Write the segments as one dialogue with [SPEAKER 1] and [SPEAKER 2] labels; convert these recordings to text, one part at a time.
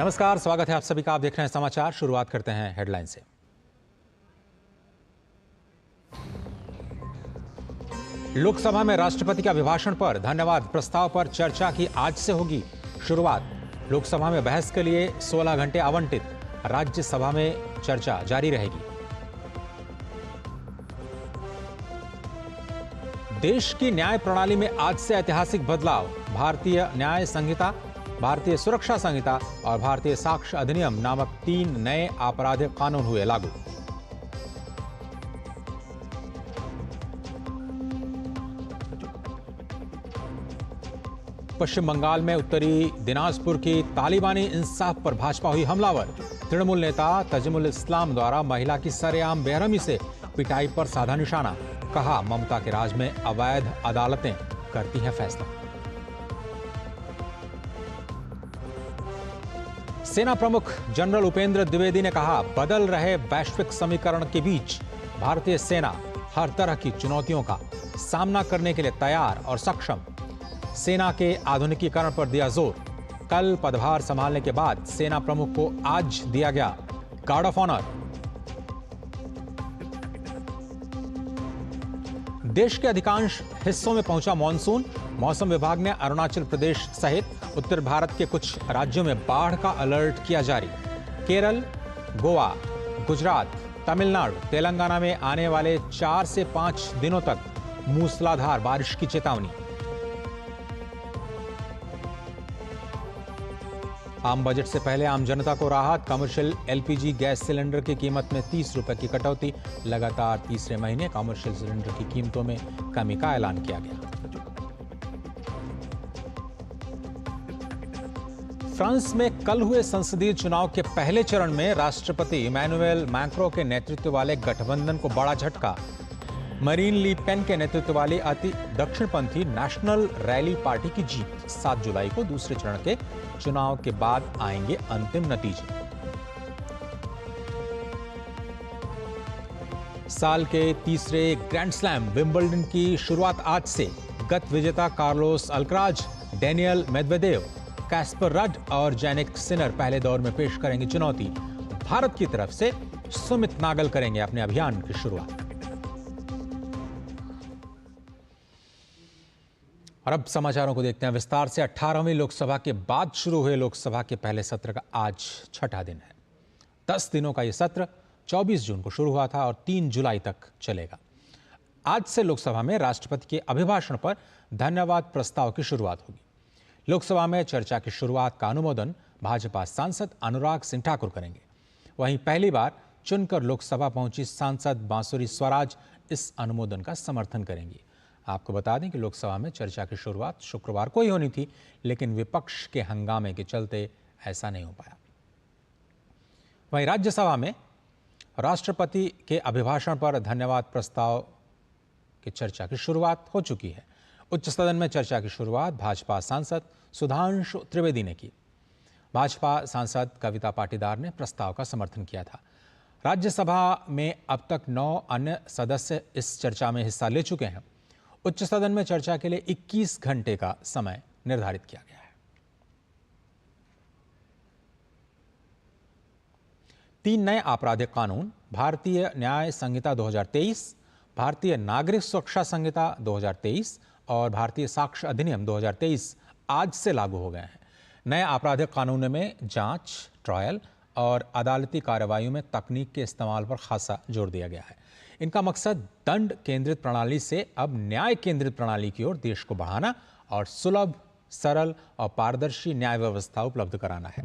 [SPEAKER 1] नमस्कार, स्वागत है आप सभी का। आप देख रहे हैं समाचार। शुरुआत करते हैं हेडलाइन से। लोकसभा में राष्ट्रपति के अभिभाषण पर धन्यवाद प्रस्ताव पर चर्चा की आज से होगी शुरुआत। लोकसभा में बहस के लिए 16 घंटे आवंटित, राज्यसभा में चर्चा जारी रहेगी। देश की न्याय प्रणाली में आज से ऐतिहासिक बदलाव। भारतीय न्याय संहिता, भारतीय सुरक्षा संहिता और भारतीय साक्ष्य अधिनियम नामक 3 नए आपराधिक कानून हुए लागू। पश्चिम बंगाल में उत्तरी दिनाजपुर की तालिबानी इंसाफ पर भाजपा हुई हमलावर। तृणमूल नेता तजिमुल इस्लाम द्वारा महिला की सरेआम बेरहमी से पिटाई पर साधा निशाना। कहा, ममता के राज में अवैध अदालतें करती हैं फैसला। सेना प्रमुख जनरल उपेंद्र द्विवेदी ने कहा, बदल रहे वैश्विक समीकरण के बीच भारतीय सेना हर तरह की चुनौतियों का सामना करने के लिए तैयार और सक्षम। सेना के आधुनिकीकरण पर दिया जोर। कल पदभार संभालने के बाद सेना प्रमुख को आज दिया गया गार्ड ऑफ ऑनर। देश के अधिकांश हिस्सों में पहुंचा मानसून। मौसम विभाग ने अरुणाचल प्रदेश सहित उत्तर भारत के कुछ राज्यों में बाढ़ का अलर्ट किया जारी। केरल, गोवा, गुजरात, तमिलनाडु, तेलंगाना में आने वाले 4 से 5 दिनों तक मूसलाधार बारिश की चेतावनी। आम बजट से पहले आम जनता को राहत। कमर्शियल एलपीजी गैस सिलेंडर की कीमत में 30 रुपए की कटौती। लगातार तीसरे महीने कमर्शियल सिलेंडर की कीमतों में कमी का ऐलान किया गया। फ्रांस में कल हुए संसदीय चुनाव के पहले चरण में राष्ट्रपति इमैनुएल मैक्रों के नेतृत्व वाले गठबंधन को बड़ा झटका। मरीन ली पेन के नेतृत्व वाली अति दक्षिणपंथी नेशनल रैली पार्टी की जीत। 7 जुलाई को दूसरे चरण के चुनाव के बाद आएंगे अंतिम नतीजे। साल के तीसरे ग्रैंड स्लैम विंबलडन की शुरुआत आज से। गत विजेता Carlos Alcaraz, Daniil Medvedev, Casper Ruud और जैनिक सिनर पहले दौर में पेश करेंगे चुनौती। भारत की तरफ से सुमित नागल करेंगे अपने अभियान की शुरुआत। और अब समाचारों को देखते हैं विस्तार से। 18वीं लोकसभा के बाद शुरू हुए लोकसभा के पहले सत्र का आज छठा दिन है। 10 दिनों का यह सत्र 24 जून को शुरू हुआ था और 3 जुलाई तक चलेगा। आज से लोकसभा में राष्ट्रपति के अभिभाषण पर धन्यवाद प्रस्ताव की शुरुआत होगी। लोकसभा में चर्चा की शुरुआत का अनुमोदन भाजपा सांसद अनुराग सिंह ठाकुर करेंगे। वहीं पहली बार चुनकर लोकसभा पहुंची सांसद बांसुरी स्वराज इस अनुमोदन का समर्थन करेंगी। आपको बता दें कि लोकसभा में चर्चा की शुरुआत शुक्रवार को ही होनी थी, लेकिन विपक्ष के हंगामे के चलते ऐसा नहीं हो पाया। वहीं राज्यसभा में राष्ट्रपति के अभिभाषण पर धन्यवाद प्रस्ताव की चर्चा की शुरुआत हो चुकी है। उच्च सदन में चर्चा की शुरुआत भाजपा सांसद सुधांशु त्रिवेदी ने की। भाजपा सांसद कविता पाटीदार ने प्रस्ताव का समर्थन किया था। राज्यसभा में अब तक 9 अन्य सदस्य इस चर्चा में हिस्सा ले चुके हैं। उच्च सदन में चर्चा के लिए 21 घंटे का समय निर्धारित किया गया है। 3 नए आपराधिक कानून, भारतीय न्याय संहिता 2023, भारतीय नागरिक सुरक्षा संहिता 2023 और भारतीय साक्ष्य अधिनियम 2023 आज से लागू हो गए हैं। नए आपराधिक कानूनों में जांच, ट्रायल और अदालती कार्रवाइयों में तकनीक के इस्तेमाल पर खासा जोर दिया गया है। इनका मकसद दंड केंद्रित प्रणाली से अब न्याय केंद्रित प्रणाली की ओर देश को बढ़ाना और सुलभ, सरल और पारदर्शी न्याय व्यवस्था उपलब्ध कराना है।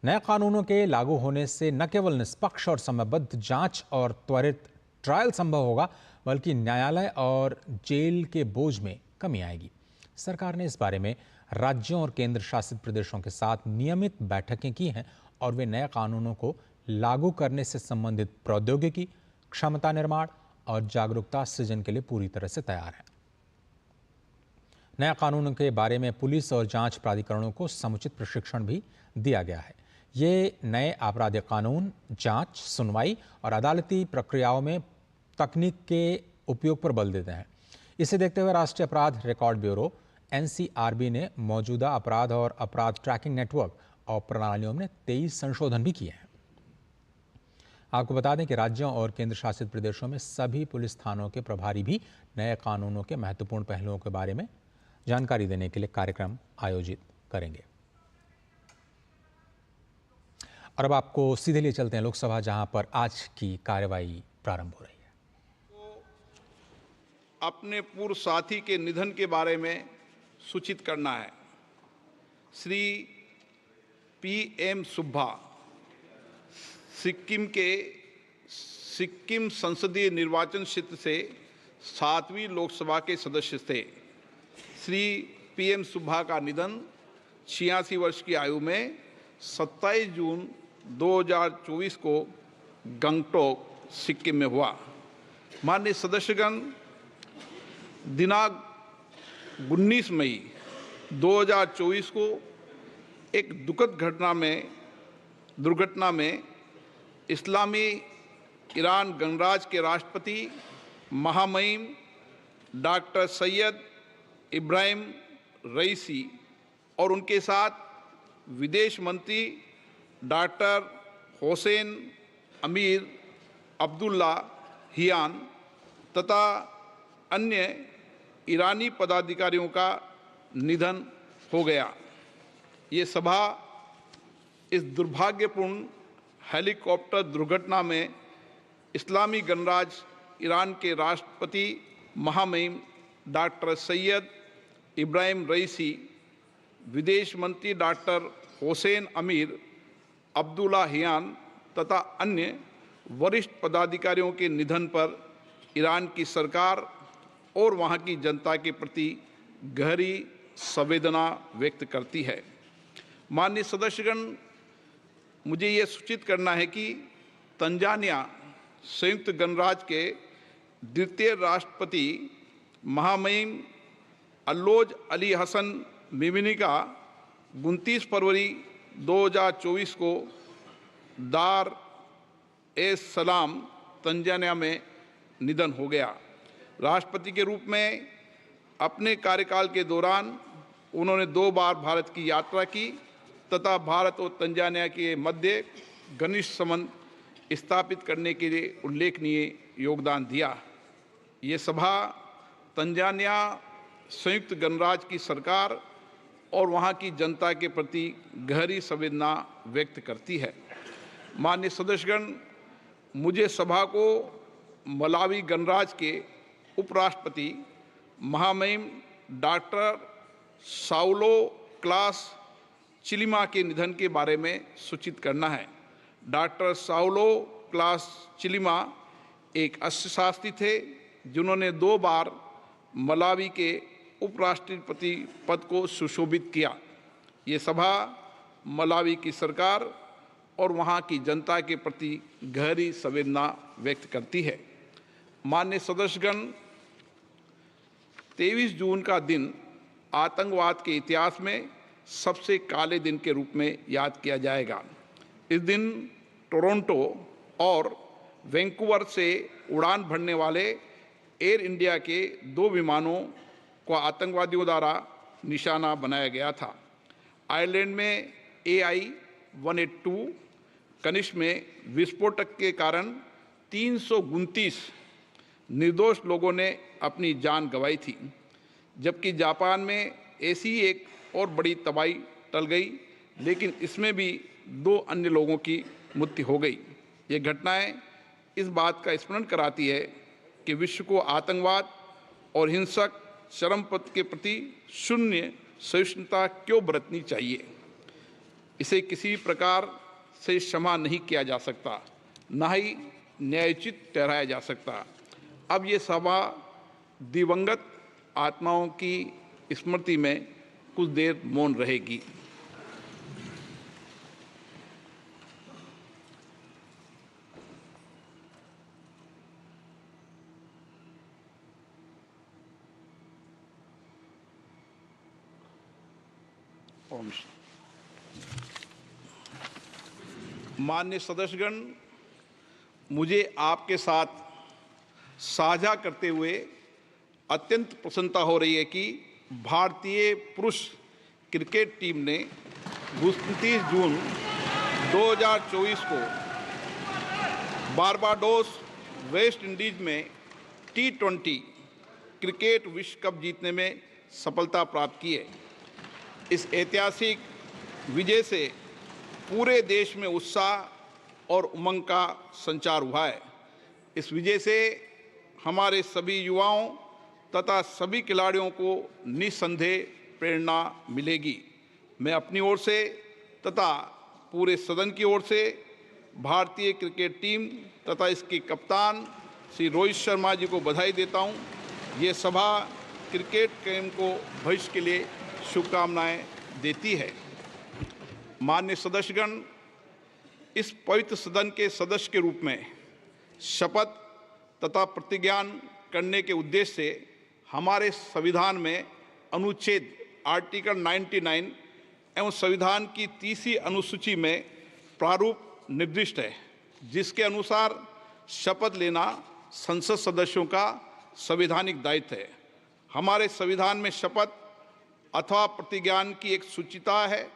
[SPEAKER 1] नए कानूनों के लागू होने से न केवल निष्पक्ष और समयबद्ध जांच और त्वरित ट्रायल संभव होगा, बल्कि न्यायालय और जेल के बोझ में कमी आएगी। सरकार ने इस बारे में राज्यों और केंद्र शासित प्रदेशों के साथ नियमित बैठकें की हैं और वे नए कानूनों को लागू करने से संबंधित प्रौद्योगिकी, क्षमता निर्माण और जागरूकता सृजन के लिए पूरी तरह से तैयार है। नया कानूनों के बारे में पुलिस और जांच प्राधिकरणों को समुचित प्रशिक्षण भी दिया गया है। ये नए आपराधिक कानून जांच, सुनवाई और अदालती प्रक्रियाओं में तकनीक के उपयोग पर बल देते हैं। इसे देखते हुए राष्ट्रीय अपराध रिकॉर्ड ब्यूरो एनसीआरबी ने मौजूदा अपराध और अपराध ट्रैकिंग नेटवर्क और प्रणालियों में 23 संशोधन भी किए हैं। आपको बता दें कि राज्यों और केंद्र शासित प्रदेशों में सभी पुलिस थानों के प्रभारी भी नए कानूनों के महत्वपूर्ण पहलुओं के बारे में जानकारी देने के लिए कार्यक्रम आयोजित करेंगे। और अब आपको सीधे लिए चलते हैं लोकसभा, जहां पर आज की कार्यवाही प्रारंभ हो रही है।
[SPEAKER 2] अपने पूर्व साथी के निधन के बारे में सूचित करना है। श्री PM सुब्बा सिक्किम संसदीय निर्वाचन क्षेत्र से 7वीं लोकसभा के सदस्य थे। श्री PM सुब्बा का निधन 86 वर्ष की आयु में 27 जून 2024 को गंगटोक, सिक्किम में हुआ। माननीय सदस्यगण, दिनांक 19 मई 2024 को एक दुखद दुर्घटना में इस्लामी ईरान गणराज्य के राष्ट्रपति महामहिम डॉक्टर सैयद इब्राहिम रईसी और उनके साथ विदेश मंत्री डॉक्टर हुसैन अमीर अब्दुल्ला हियान तथा अन्य ईरानी पदाधिकारियों का निधन हो गया। ये सभा इस दुर्भाग्यपूर्ण हेलीकॉप्टर दुर्घटना में इस्लामी गणराज्य ईरान के राष्ट्रपति महामहिम डॉक्टर सैयद इब्राहिम रईसी, विदेश मंत्री डॉक्टर हुसैन अमीर अब्दुल्ला हियान तथा अन्य वरिष्ठ पदाधिकारियों के निधन पर ईरान की सरकार और वहां की जनता के प्रति गहरी संवेदना व्यक्त करती है। माननीय सदस्यगण, मुझे ये सूचित करना है कि तंजानिया संयुक्त गणराज्य के द्वितीय राष्ट्रपति महामहिम अल्लोज अली हसन मिमिनी का 29 फरवरी 2024 को दार एस सलाम, तंजानिया में निधन हो गया। राष्ट्रपति के रूप में अपने कार्यकाल के दौरान उन्होंने 2 बार भारत की यात्रा की तथा भारत और तंजानिया के मध्य घनिष्ठ संबंध स्थापित करने के लिए उल्लेखनीय योगदान दिया। ये सभा तंजानिया संयुक्त गणराज्य की सरकार और वहाँ की जनता के प्रति गहरी संवेदना व्यक्त करती है। माननीय सदस्यगण, मुझे सभा को मलावी गणराज्य के उपराष्ट्रपति महामहिम डॉक्टर साउलो क्लास चिलिमा के निधन के बारे में सूचित करना है। डॉक्टर साउलो क्लास चिलिमा एक अर्थशास्त्री थे जिन्होंने 2 बार मलावी के उपराष्ट्रपति पद को सुशोभित किया। ये सभा मलावी की सरकार और वहाँ की जनता के प्रति गहरी संवेदना व्यक्त करती है। माननीय सदस्यगण, 23 जून का दिन आतंकवाद के इतिहास में सबसे काले दिन के रूप में याद किया जाएगा। इस दिन टोरंटो और वैंकूवर से उड़ान भरने वाले एयर इंडिया के 2 विमानों को आतंकवादियों द्वारा निशाना बनाया गया था। आयरलैंड में AI-182 कनिष्क में विस्फोटक के कारण 329 निर्दोष लोगों ने अपनी जान गंवाई थी, जबकि जापान में ऐसी एक और बड़ी तबाही टल गई, लेकिन इसमें भी 2 अन्य लोगों की मृत्यु हो गई। ये घटनाएं इस बात का स्मरण कराती है कि विश्व को आतंकवाद और हिंसक चरमपंथ के प्रति शून्य सहिष्णुता क्यों बरतनी चाहिए। इसे किसी प्रकार से क्षमा नहीं किया जा सकता, न ही न्यायोचित ठहराया जा सकता। अब ये सभा दिवंगत आत्माओं की स्मृति में कुछ देर मौन रहेगी। माननीय सदस्यगण, मुझे आपके साथ साझा करते हुए अत्यंत प्रसन्नता हो रही है कि भारतीय पुरुष क्रिकेट टीम ने 29 जून 2024 को बारबाडोस वेस्ट इंडीज में T20 क्रिकेट विश्व कप जीतने में सफलता प्राप्त की है। इस ऐतिहासिक विजय से पूरे देश में उत्साह और उमंग का संचार हुआ है। इस विजय से हमारे सभी युवाओं तथा सभी खिलाड़ियों को निस्संदेह प्रेरणा मिलेगी। मैं अपनी ओर से तथा पूरे सदन की ओर से भारतीय क्रिकेट टीम तथा इसके कप्तान श्री रोहित शर्मा जी को बधाई देता हूं। ये सभा क्रिकेट प्रेम को भविष्य के लिए शुभकामनाएं देती है। माननीय सदस्यगण, इस पवित्र सदन के सदस्य के रूप में शपथ तथा प्रतिज्ञान करने के उद्देश्य से हमारे संविधान में अनुच्छेद आर्टिकल 99 एवं संविधान की 30वीं अनुसूची में प्रारूप निर्दिष्ट है, जिसके अनुसार शपथ लेना संसद सदस्यों का संवैधानिक दायित्व है। हमारे संविधान में शपथ अथवा प्रतिज्ञान की एक सूचिता है,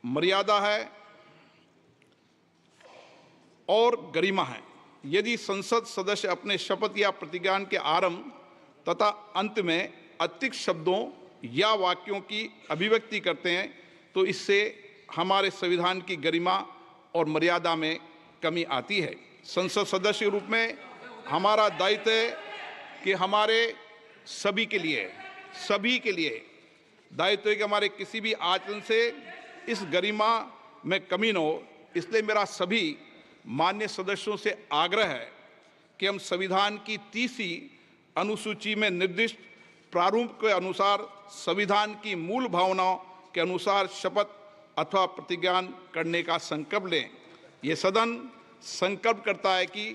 [SPEAKER 2] मर्यादा है और गरिमा है। यदि संसद सदस्य अपने शपथ या प्रतिज्ञान के आरंभ तथा अंत में अतिरिक्त शब्दों या वाक्यों की अभिव्यक्ति करते हैं तो इससे हमारे संविधान की गरिमा और मर्यादा में कमी आती है। संसद सदस्य के रूप में हमारा दायित्व है कि हमारे सभी के लिए दायित्व है कि हमारे किसी भी आचरण से इस गरिमा में कमी न हो। इसलिए मेरा सभी मान्य सदस्यों से आग्रह है कि हम संविधान की 30वीं अनुसूची में निर्दिष्ट प्रारूप के अनुसार संविधान की मूल भावनाओं के अनुसार शपथ अथवा प्रतिज्ञान करने का संकल्प लें। ये सदन संकल्प करता है कि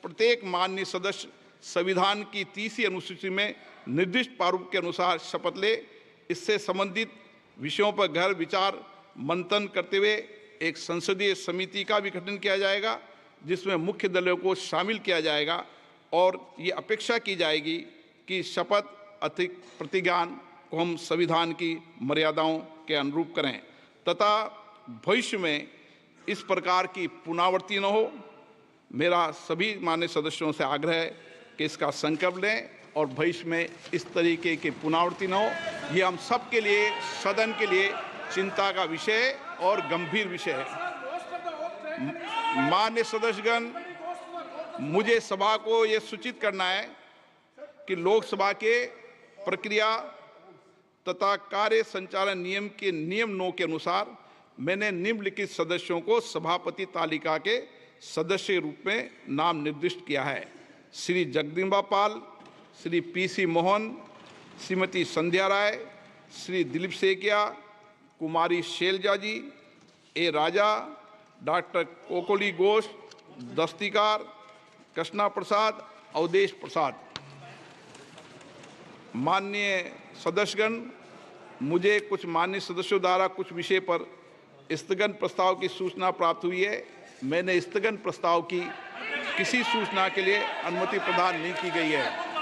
[SPEAKER 2] प्रत्येक माननीय सदस्य संविधान की 30वीं अनुसूची में निर्दिष्ट प्रारूप के अनुसार शपथ ले। इससे संबंधित विषयों पर गहन विचार मंथन करते हुए एक संसदीय समिति का भी गठन किया जाएगा, जिसमें मुख्य दलों को शामिल किया जाएगा और ये अपेक्षा की जाएगी कि शपथ अतिरिक्त प्रतिज्ञान को हम संविधान की मर्यादाओं के अनुरूप करें तथा भविष्य में इस प्रकार की पुनरावृत्ति न हो। मेरा सभी माननीय सदस्यों से आग्रह है कि इसका संकल्प लें और भविष्य में इस तरीके की पुनरावृत्ति न हो। ये हम सब के लिए, सदन के लिए चिंता का विषय और गंभीर विषय है। माननीय सदस्यगण, मुझे सभा को ये सूचित करना है कि लोकसभा के प्रक्रिया तथा कार्य संचालन नियम के नियम 9 के अनुसार मैंने निम्नलिखित सदस्यों को सभापति तालिका के सदस्य के रूप में नाम निर्दिष्ट किया है। श्री जगदम्बा पाल, श्री PC मोहन, श्रीमती संध्या राय, श्री दिलीप सेकिया, कुमारी शैलजा जी, ए राजा, डॉक्टर कोकोली घोष, दस्तिकार, कृष्णा प्रसाद, अवधेश प्रसाद। माननीय सदस्यगण, मुझे कुछ माननीय सदस्यों द्वारा कुछ विषय पर स्थगन प्रस्ताव की सूचना प्राप्त हुई है। मैंने स्थगन प्रस्ताव की किसी सूचना के लिए अनुमति प्रदान नहीं की गई है।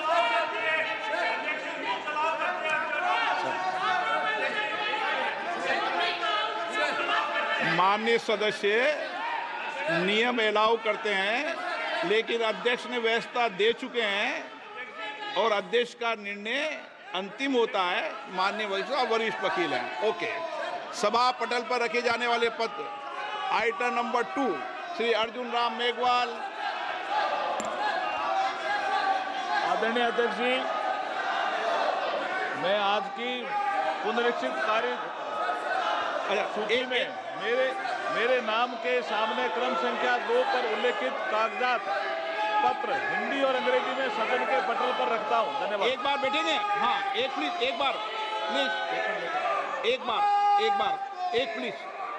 [SPEAKER 2] माननीय सदस्य नियम अलाउ करते हैं, लेकिन अध्यक्ष ने व्यवस्था दे चुके हैं और अध्यक्ष का निर्णय अंतिम होता है। माननीय वरिष्ठ वकील हैं। ओके। सभा पटल पर रखे जाने वाले पत्र। Item number 2, Shri Arjun Ram Meghwal.
[SPEAKER 3] आदरणीय अध्यक्ष जी, मैं आज की पुनरीक्षित कार्य सूची में मेरे नाम के सामने क्रम संख्या 2 पर उल्लेखित कागजात पत्र हिंदी और अंग्रेजी में सदन के पटल पर रखता हूं। धन्यवाद।
[SPEAKER 2] एक बार बैठेंगे? हाँ, एक प्लीज,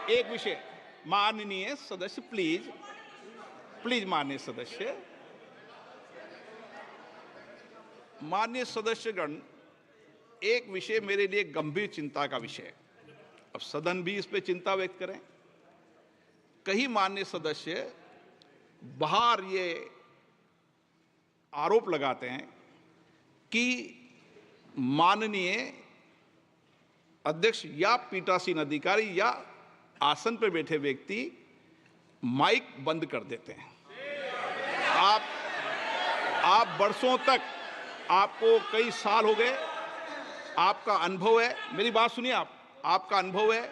[SPEAKER 2] एक विषय। माननीय सदस्य, प्लीज माननीय सदस्य, माननीय सदस्यगण, एक विषय मेरे लिए गंभीर चिंता का विषय है। अब सदन भी इस पे चिंता व्यक्त करें। कई माननीय सदस्य बाहर ये आरोप लगाते हैं कि माननीय अध्यक्ष या पीठासीन अधिकारी या आसन पर बैठे व्यक्ति माइक बंद कर देते हैं। आप वर्षों तक, आपको कई साल हो गए, आपका अनुभव है, मेरी बात सुनिए, आपका अनुभव है,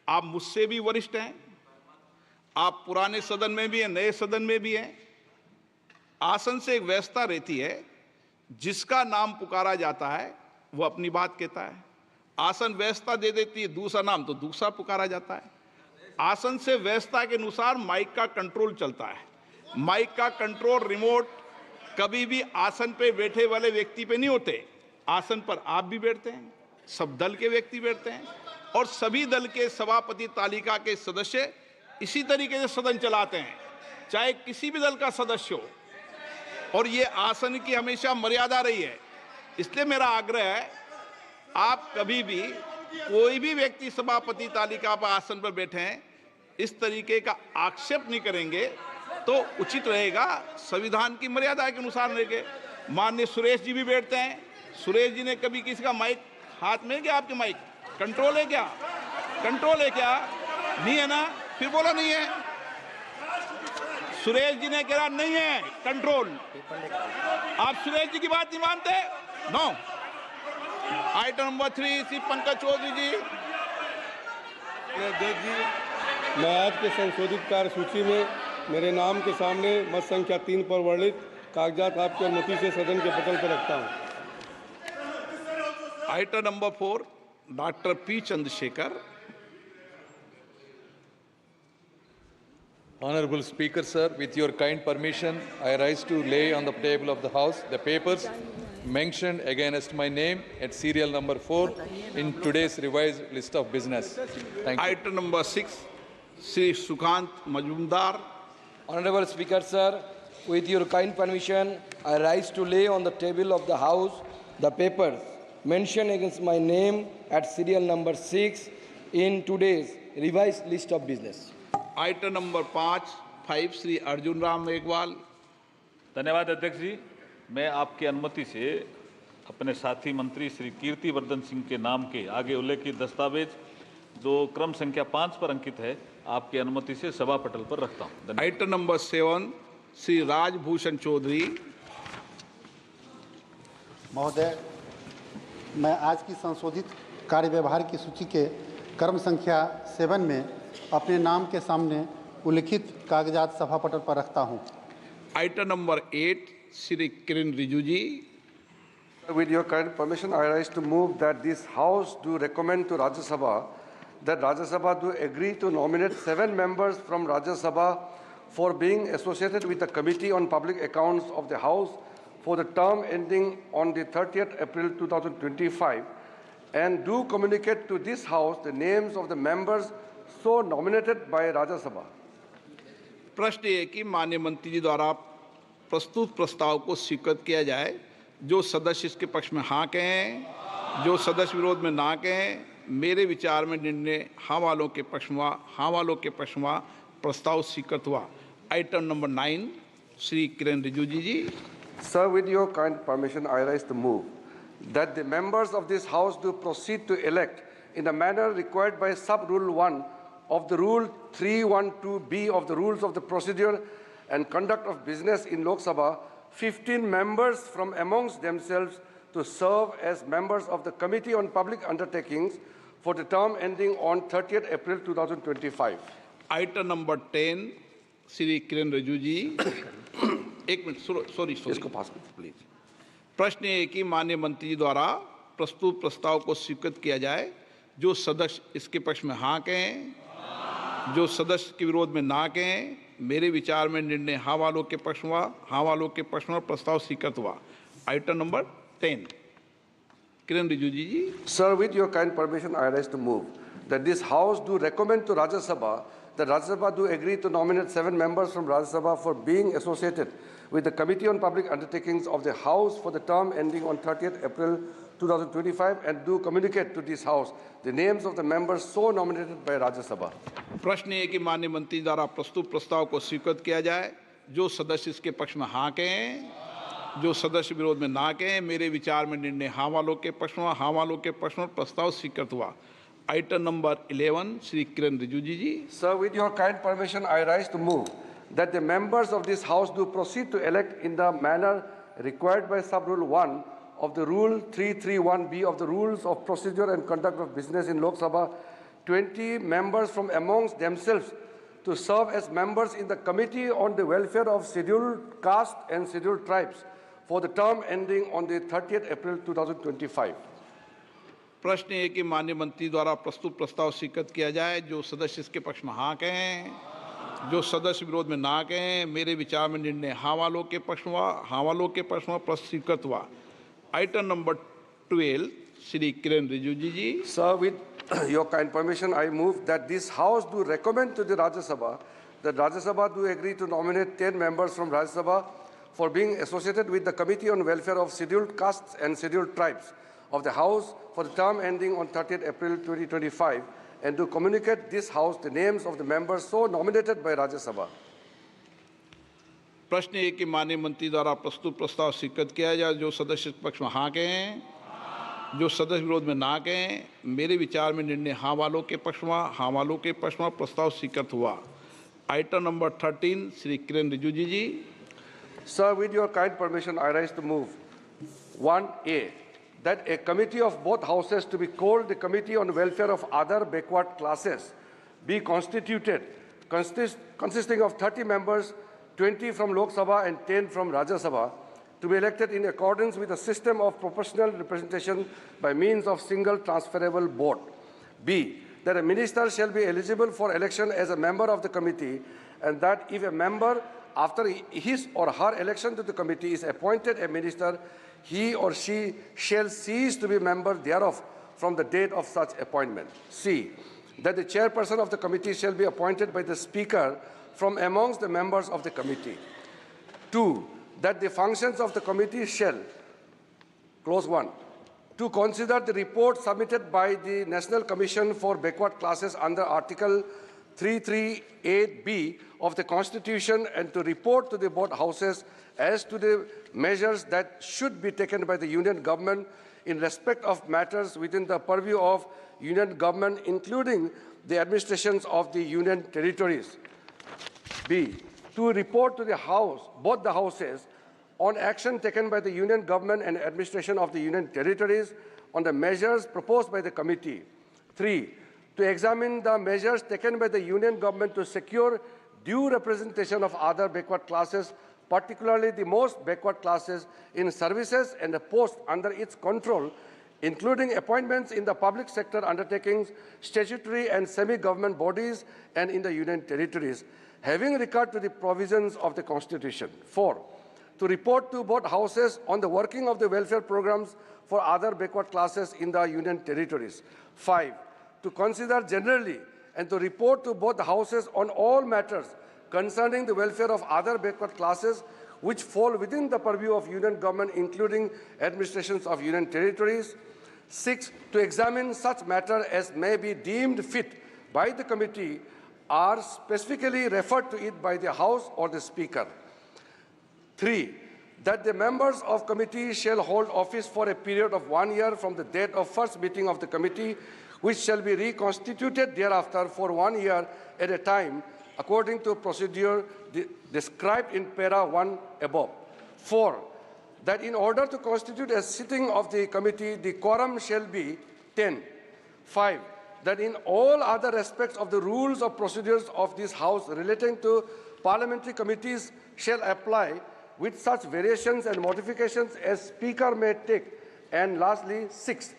[SPEAKER 2] आप मुझसे भी वरिष्ठ हैं, आप पुराने सदन में भी हैं, नए सदन में भी हैं। आसन से एक व्यवस्था रहती है, जिसका नाम पुकारा जाता है वो अपनी बात कहता है। आसन व्यवस्था दे देती है दूसरा नाम, तो दूसरा पुकारा जाता है। आसन से व्यवस्था के अनुसार माइक का कंट्रोल चलता है। माइक का कंट्रोल रिमोट कभी भी आसन पे बैठे वाले व्यक्ति पे नहीं होते। आसन पर आप भी बैठते हैं, सब दल के व्यक्ति बैठते हैं, और सभी दल के सभापति तालिका के सदस्य इसी तरीके से सदन चलाते हैं, चाहे किसी भी दल का सदस्य हो। और ये आसन की हमेशा मर्यादा रही है। इसलिए मेरा आग्रह है, आप कभी भी, कोई भी व्यक्ति सभापति तालिका पर आसन पर बैठे हैं, इस तरीके का आक्षेप नहीं करेंगे तो उचित रहेगा। संविधान की मर्यादा के अनुसार रहेंगे। माननीय सुरेश जी भी बैठते हैं, सुरेश जी ने कभी किसी का माइक हाथ में है क्या? आपके माइक कंट्रोल है क्या? कंट्रोल है क्या? नहीं है ना? फिर बोला नहीं है। सुरेश जी ने कहा नहीं है कंट्रोल। आप सुरेश जी की बात नहीं मानते? No. Item number 3 Shri Pankaj Chaudhary ji.
[SPEAKER 4] अध्यक्ष जी, मैं आज के संशोधित कार्यसूची में मेरे नाम के सामने मत संख्या 3 पर वर्णित कागजात आपकी अनुमति से सदन के पटल पर रखता हूं।
[SPEAKER 2] Item number 4 doctor P Chandrashekhar.
[SPEAKER 5] Honorable Speaker, sir, with your kind permission, I rise to lay on the table of the House the papers mentioned against my name at serial number 4 in today's revised list of business. Thank you.
[SPEAKER 2] Item number 6, Sri Sukhant Majumdar.
[SPEAKER 6] Honorable Speaker, sir, with your kind permission, I rise to lay on the table of the House the papers mentioned against my name at serial number 6 in today's revised list of business.
[SPEAKER 2] Item number 5 Shri Arjun Ram Meghwal.
[SPEAKER 3] धन्यवाद अध्यक्ष जी। मैं आपकी अनुमति से अपने साथी मंत्री श्री कीर्तिवर्धन सिंह के नाम के आगे उल्लेखित दस्तावेज जो क्रम संख्या 5 पर अंकित है, आपकी अनुमति से सभा पटल पर रखता हूँ।
[SPEAKER 2] Item number 7 Shri Rajbhushan Chaudhary.
[SPEAKER 7] महोदय, मैं आज की संशोधित कार्य व्यवहार की सूची के क्रम संख्या 7 में अपने नाम के सामने उल्लिखित कागजात सभा पटल पर रखता हूं।
[SPEAKER 2] Item number 8 Shri Kiran Rijiju ji.
[SPEAKER 8] With your kind permission, I rise to move that this House do recommend to Rajya Sabha that Rajya Sabha do agree to nominate 7 members from Rajya Sabha for being associated with the Committee on Public Accounts of the House for the term ending on the 30th April 2025, and do communicate to this House the names of the members so nominated by Rajya Sabha.
[SPEAKER 2] प्रश्न ये कि माननीय मंत्री जी द्वारा प्रस्तुत प्रस्ताव को स्वीकृत किया जाए। जो सदस्य इसके पक्ष में हाँ कहें, जो सदस्य विरोध में ना कहें। मेरे विचार में निर्णय हाँ वालों के पक्ष में, हाँ वालों के पक्ष में प्रस्ताव स्वीकृत हुआ। Item number 9 Shri Kiran Rijiju ji.
[SPEAKER 8] Sir, with your kind permission, I rise to move that the members of this House do proceed to elect in the manner required by Sub-Rule 1 of the Rule 312B of the Rules of the Procedure and Conduct of Business in Lok Sabha 15 members from amongst themselves to serve as members of the Committee on Public Undertakings for the term ending on 30th April 2025.
[SPEAKER 2] Item number 10 Shri किरण रिजिजू जी। एक minute, sorry,
[SPEAKER 8] इसको पास करो please.
[SPEAKER 2] प्रश्न ये कि माननीय मंत्री जी द्वारा प्रस्तुत प्रस्ताव को स्वीकृत किया जाए। जो सदस्य इसके पक्ष में हाँ कहें, जो सदस्य के विरोध में ना कहें। मेरे विचार में निर्णय हाँ वालों के पक्ष में, हाँ वालों के पक्ष में प्रस्ताव स्वीकृत हुआ। Item number 10 Kiren Rijiju ji.
[SPEAKER 8] Sir, with your kind permission, I rise to move that this House do recommend to Rajya Sabha that Rajya Sabha do agree to nominate 7 members from Rajya Sabha for being associated with the Committee on Public Undertakings of the House for the term ending on 30th April 2025, and do communicate to this House the names of the members so nominated by Rajya Sabha.
[SPEAKER 2] प्रश्न ये कि माननीय मंत्री द्वारा प्रस्तुत प्रस्ताव को स्वीकृत किया जाए। जो सदस्य इसके पक्ष में हाँ कहें, जो सदस्य विरोध में ना कहें। मेरे विचार में निर्णय हाँ वालों के पक्ष में, हाँ वालों के पक्ष में प्रस्ताव स्वीकृत हुआ। Item number 11 Shri Kiran Rijiju ji.
[SPEAKER 8] Sir, with your kind permission, I rise to move that the members of this House do proceed to elect in the manner required by Sub-Rule 1 of the Rule 331B of the Rules of Procedure and Conduct of Business in Lok Sabha 20 members from amongst themselves to serve as members in the Committee on the Welfare of Scheduled Caste and Scheduled Tribes for the term ending on the 30th April 2025.
[SPEAKER 2] प्रश्न है कि माननीय मंत्री द्वारा प्रस्तुत प्रस्ताव स्वीकृत किया जाए। जो सदस्य इसके पक्ष में हाँ कहें, जो सदस्य विरोध में ना कहें। मेरे विचार में निर्णय हाँ वालों के पक्ष में हुआ, हाँ वालों के पक्ष में प्रस्तुत स्वीकृत हुआ। Item number 12 Shri Kiran Rijiju ji.
[SPEAKER 8] Sir, with your kind permission, I move that this House do recommend to the Rajya Sabha that Rajya Sabha do agree to nominate 10 members from Rajya Sabha for being associated with the Committee on Welfare of Scheduled Castes and Scheduled Tribes of the House for the term ending on 30th April 2025 and to communicate this House the names of the members so nominated by Rajya Sabha.
[SPEAKER 2] प्रश्न है कि माननीय मंत्री द्वारा प्रस्तुत प्रस्ताव स्वीकृत किया जाए। जो सदस्य पक्ष में हाँ कहें, जो सदस्य विरोध में ना कहें। मेरे विचार में निर्णय हाँ वालों के पक्ष में, हाँ वालों के पक्ष में प्रस्ताव स्वीकृत हुआ। Item number 13 Shri Kiran Rijiju ji.
[SPEAKER 8] Sir, with your kind permission, I rise to move 1A that a committee of both houses to be called the Committee on Welfare of Other Backward Classes be constituted, consisting of 30 members, 20 from Lok Sabha and 10 from Rajya Sabha, to be elected in accordance with a system of proportional representation by means of single transferable vote. B, that a minister shall be eligible for election as a member of the committee, and that if a member, after his or her election to the committee, is appointed a minister, he or she shall cease to be a member thereof from the date of such appointment. C, that the chairperson of the committee shall be appointed by the Speaker from amongst the members of the committee. 2, that the functions of the committee shall, close 1, to consider the report submitted by the National Commission for Backward Classes under Article 338B of the Constitution and to report to the both houses as to the measures that should be taken by the Union Government in respect of matters within the purview of Union Government, including the administrations of the Union Territories. B, to report to the House, both the houses, on action taken by the Union Government and administration of the Union Territories on the measures proposed by the committee. 3, to examine the measures taken by the Union Government to secure due representation of other backward classes, particularly the most backward classes in services and the posts under its control, including appointments in the public sector undertakings, statutory and semi-government bodies, and in the Union Territories, having regard to the provisions of the Constitution. 4, to report to both houses on the working of the welfare programs for other backward classes in the Union Territories. 5, to consider generally and to report to both houses on all matters concerning the welfare of other backward classes which fall within the purview of Union Government, including administrations of Union Territories. 6, to examine such matter as may be deemed fit by the committee or specifically referred to it by the House or the Speaker. 3, that the members of committee shall hold office for a period of 1 year from the date of first meeting of the committee, which shall be reconstituted thereafter for 1 year at a time, according to procedure described in para 1 above. 4, that in order to constitute a sitting of the committee, the quorum shall be 10. 5, that in all other respects of the rules of procedures of this House relating to parliamentary committees shall apply with such variations and modifications as Speaker may take. And lastly, 6,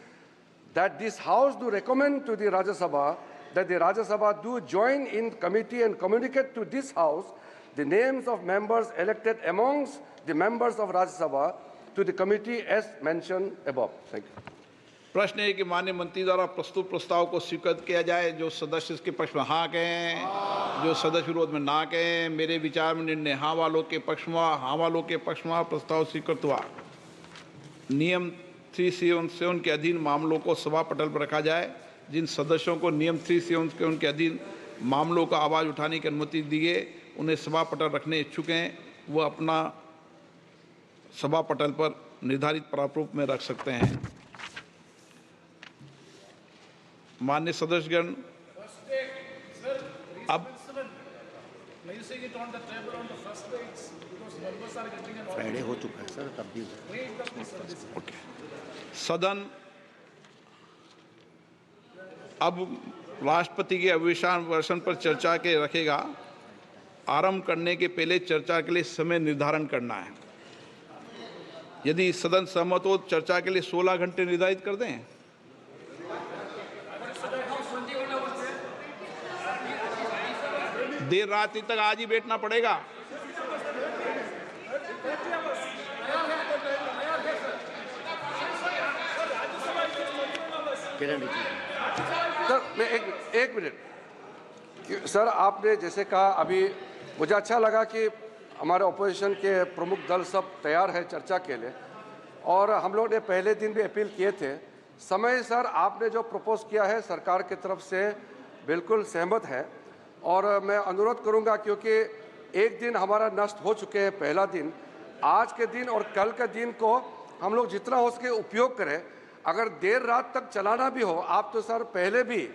[SPEAKER 8] that this House do recommend to the Rajya Sabha that the Rajya Sabha do join in committee and communicate to this House the names of members elected amongst the members of Rajya Sabha to the committee as mentioned above. Thank you.
[SPEAKER 2] प्रश्न है कि माननीय मंत्री द्वारा प्रस्तुत प्रस्ताव को स्वीकृत किया जाए। जो सदस्य इसके पक्ष में हाँ कहें, जो सदस्य विरोध में ना कहें। मेरे विचार में निर्णय हाँ वालों के पक्ष में, हाँ वालों के पक्ष में प्रस्ताव स्वीकृत हुआ। नियम 377 के अधीन मामलों को सभा पटल पर रखा जाए। जिन सदस्यों को नियम 377 के अधीन मामलों का आवाज़ उठाने की अनुमति दी गई, उन्हें सभा पटल रखने इच्छुक हैं, वो अपना सभा पटल पर निर्धारित प्रारूप में रख सकते हैं। माननीय सदस्यगण, अब
[SPEAKER 7] फ्राइडे हो चुका है सर, तब भी
[SPEAKER 2] सदन अब राष्ट्रपति के अभिभाषण पर चर्चा के रखेगा। आरंभ करने के पहले चर्चा के लिए समय निर्धारण करना है। यदि सदन सहमत हो चर्चा के लिए 16 घंटे निर्धारित कर दें। देर रात तक आज ही बैठना पड़ेगा।
[SPEAKER 8] सर मैं एक मिनट सर, आपने जैसे कहा अभी मुझे अच्छा लगा कि हमारे ऑपोजिशन के प्रमुख दल सब तैयार है चर्चा के लिए, और हम लोग ने पहले दिन भी अपील किए थे। समय सर आपने जो प्रपोज किया है सरकार की तरफ से बिल्कुल सहमत है, और मैं अनुरोध करूंगा क्योंकि एक दिन हमारा नष्ट हो चुके हैं, पहला दिन। आज के दिन और कल के दिन को हम लोग जितना हो सके उपयोग करें। अगर देर रात तक चलाना भी हो, आप तो सर पहले भी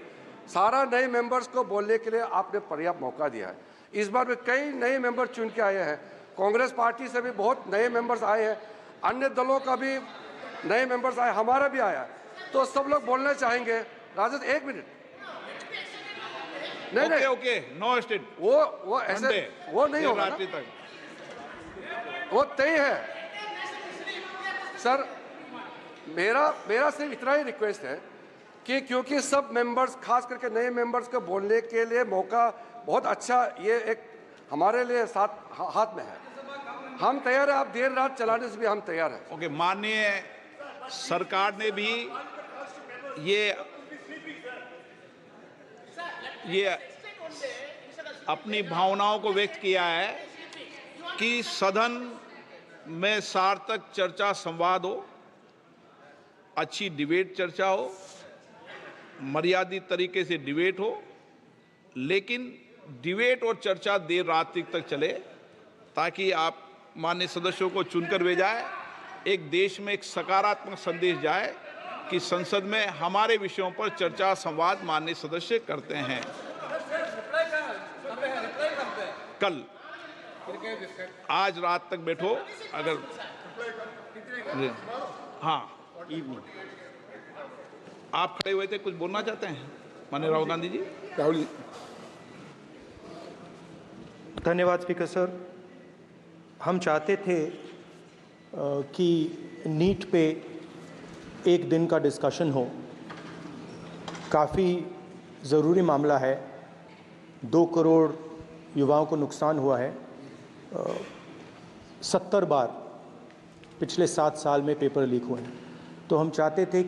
[SPEAKER 8] सारा नए मेंबर्स को बोलने के लिए आपने पर्याप्त मौका दिया है। इस बार में कई नए मेंबर चुन के आए हैं, कांग्रेस पार्टी से भी बहुत नए मेंबर्स आए हैं, अन्य दलों का भी नए मेंबर्स आए, हमारा भी आया, तो सब लोग बोलना चाहेंगे। राजद एक मिनट, नहीं
[SPEAKER 2] ओके, नो स्टेट,
[SPEAKER 8] वो ऐसे वो नहीं होगा ना? वो तय है सर। मेरा सिर्फ इतना ही रिक्वेस्ट है कि क्योंकि सब मेंबर्स खास करके नए मेंबर्स को बोलने के लिए मौका बहुत अच्छा, ये एक हमारे लिए हाथ में है। हम तैयार हैं, आप देर रात चलाने से भी हम तैयार हैं।
[SPEAKER 2] ओके, माननीय सरकार ने भी ये अपनी भावनाओं को व्यक्त किया है कि सदन में सार्थक चर्चा संवाद हो, अच्छी डिबेट चर्चा हो, मर्यादित तरीके से डिबेट हो, लेकिन डिबेट और चर्चा देर रात तक चले, ताकि आप माननीय सदस्यों को चुनकर भेजाए, एक देश में एक सकारात्मक संदेश जाए कि संसद में हमारे विषयों पर चर्चा संवाद माननीय सदस्य करते हैं। कल आज रात तक बैठो, अगर हाँ आप खड़े हुए थे, कुछ बोलना चाहते हैं माननीय राहुल गांधी जी?
[SPEAKER 4] राहुल जी,
[SPEAKER 9] धन्यवाद स्पीकर सर। हम चाहते थे कि नीट पे एक दिन का डिस्कशन हो। काफ़ी ज़रूरी मामला है, 2 करोड़ युवाओं को नुकसान हुआ है। 70 बार पिछले 7 साल में पेपर लीक हुए हैं, तो हम चाहते थे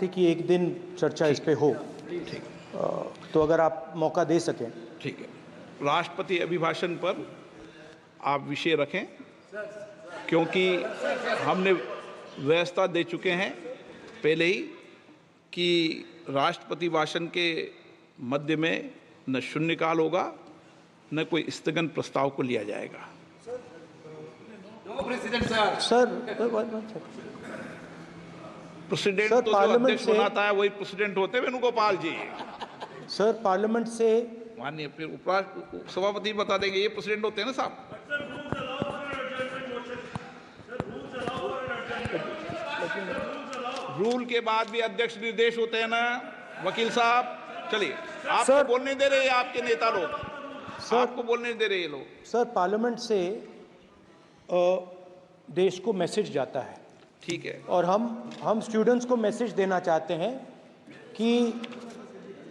[SPEAKER 9] कि एक दिन चर्चा इस पे हो। तो अगर आप मौका दे सकें।
[SPEAKER 2] ठीक है, राष्ट्रपति अभिभाषण पर आप विषय रखें, क्योंकि हमने व्यवस्था दे चुके हैं पहले ही कि राष्ट्रपति भाषण के मध्य में न शून्यकाल होगा, न कोई स्थगन प्रस्ताव को लिया जाएगा। प्रेसिडेंट तो जो अध्यक्ष बनाता है वही प्रेसिडेंट होते हैं वेणुगोपाल जी।
[SPEAKER 9] सर पार्लियामेंट से
[SPEAKER 2] माननीय फिर सभापति बता देंगे, ये प्रेसिडेंट होते हैं ना साहब। रूल के बाद भी अध्यक्ष निर्देश होते हैं ना वकील साहब। चलिए, आपको बोलने दे रहे हैं आपके नेता लोग, आपको बोलने दे रहे हैं लोग।
[SPEAKER 9] सर पार्लियामेंट से देश को मैसेज जाता है,
[SPEAKER 2] ठीक है,
[SPEAKER 9] और हम स्टूडेंट्स को मैसेज देना चाहते हैं कि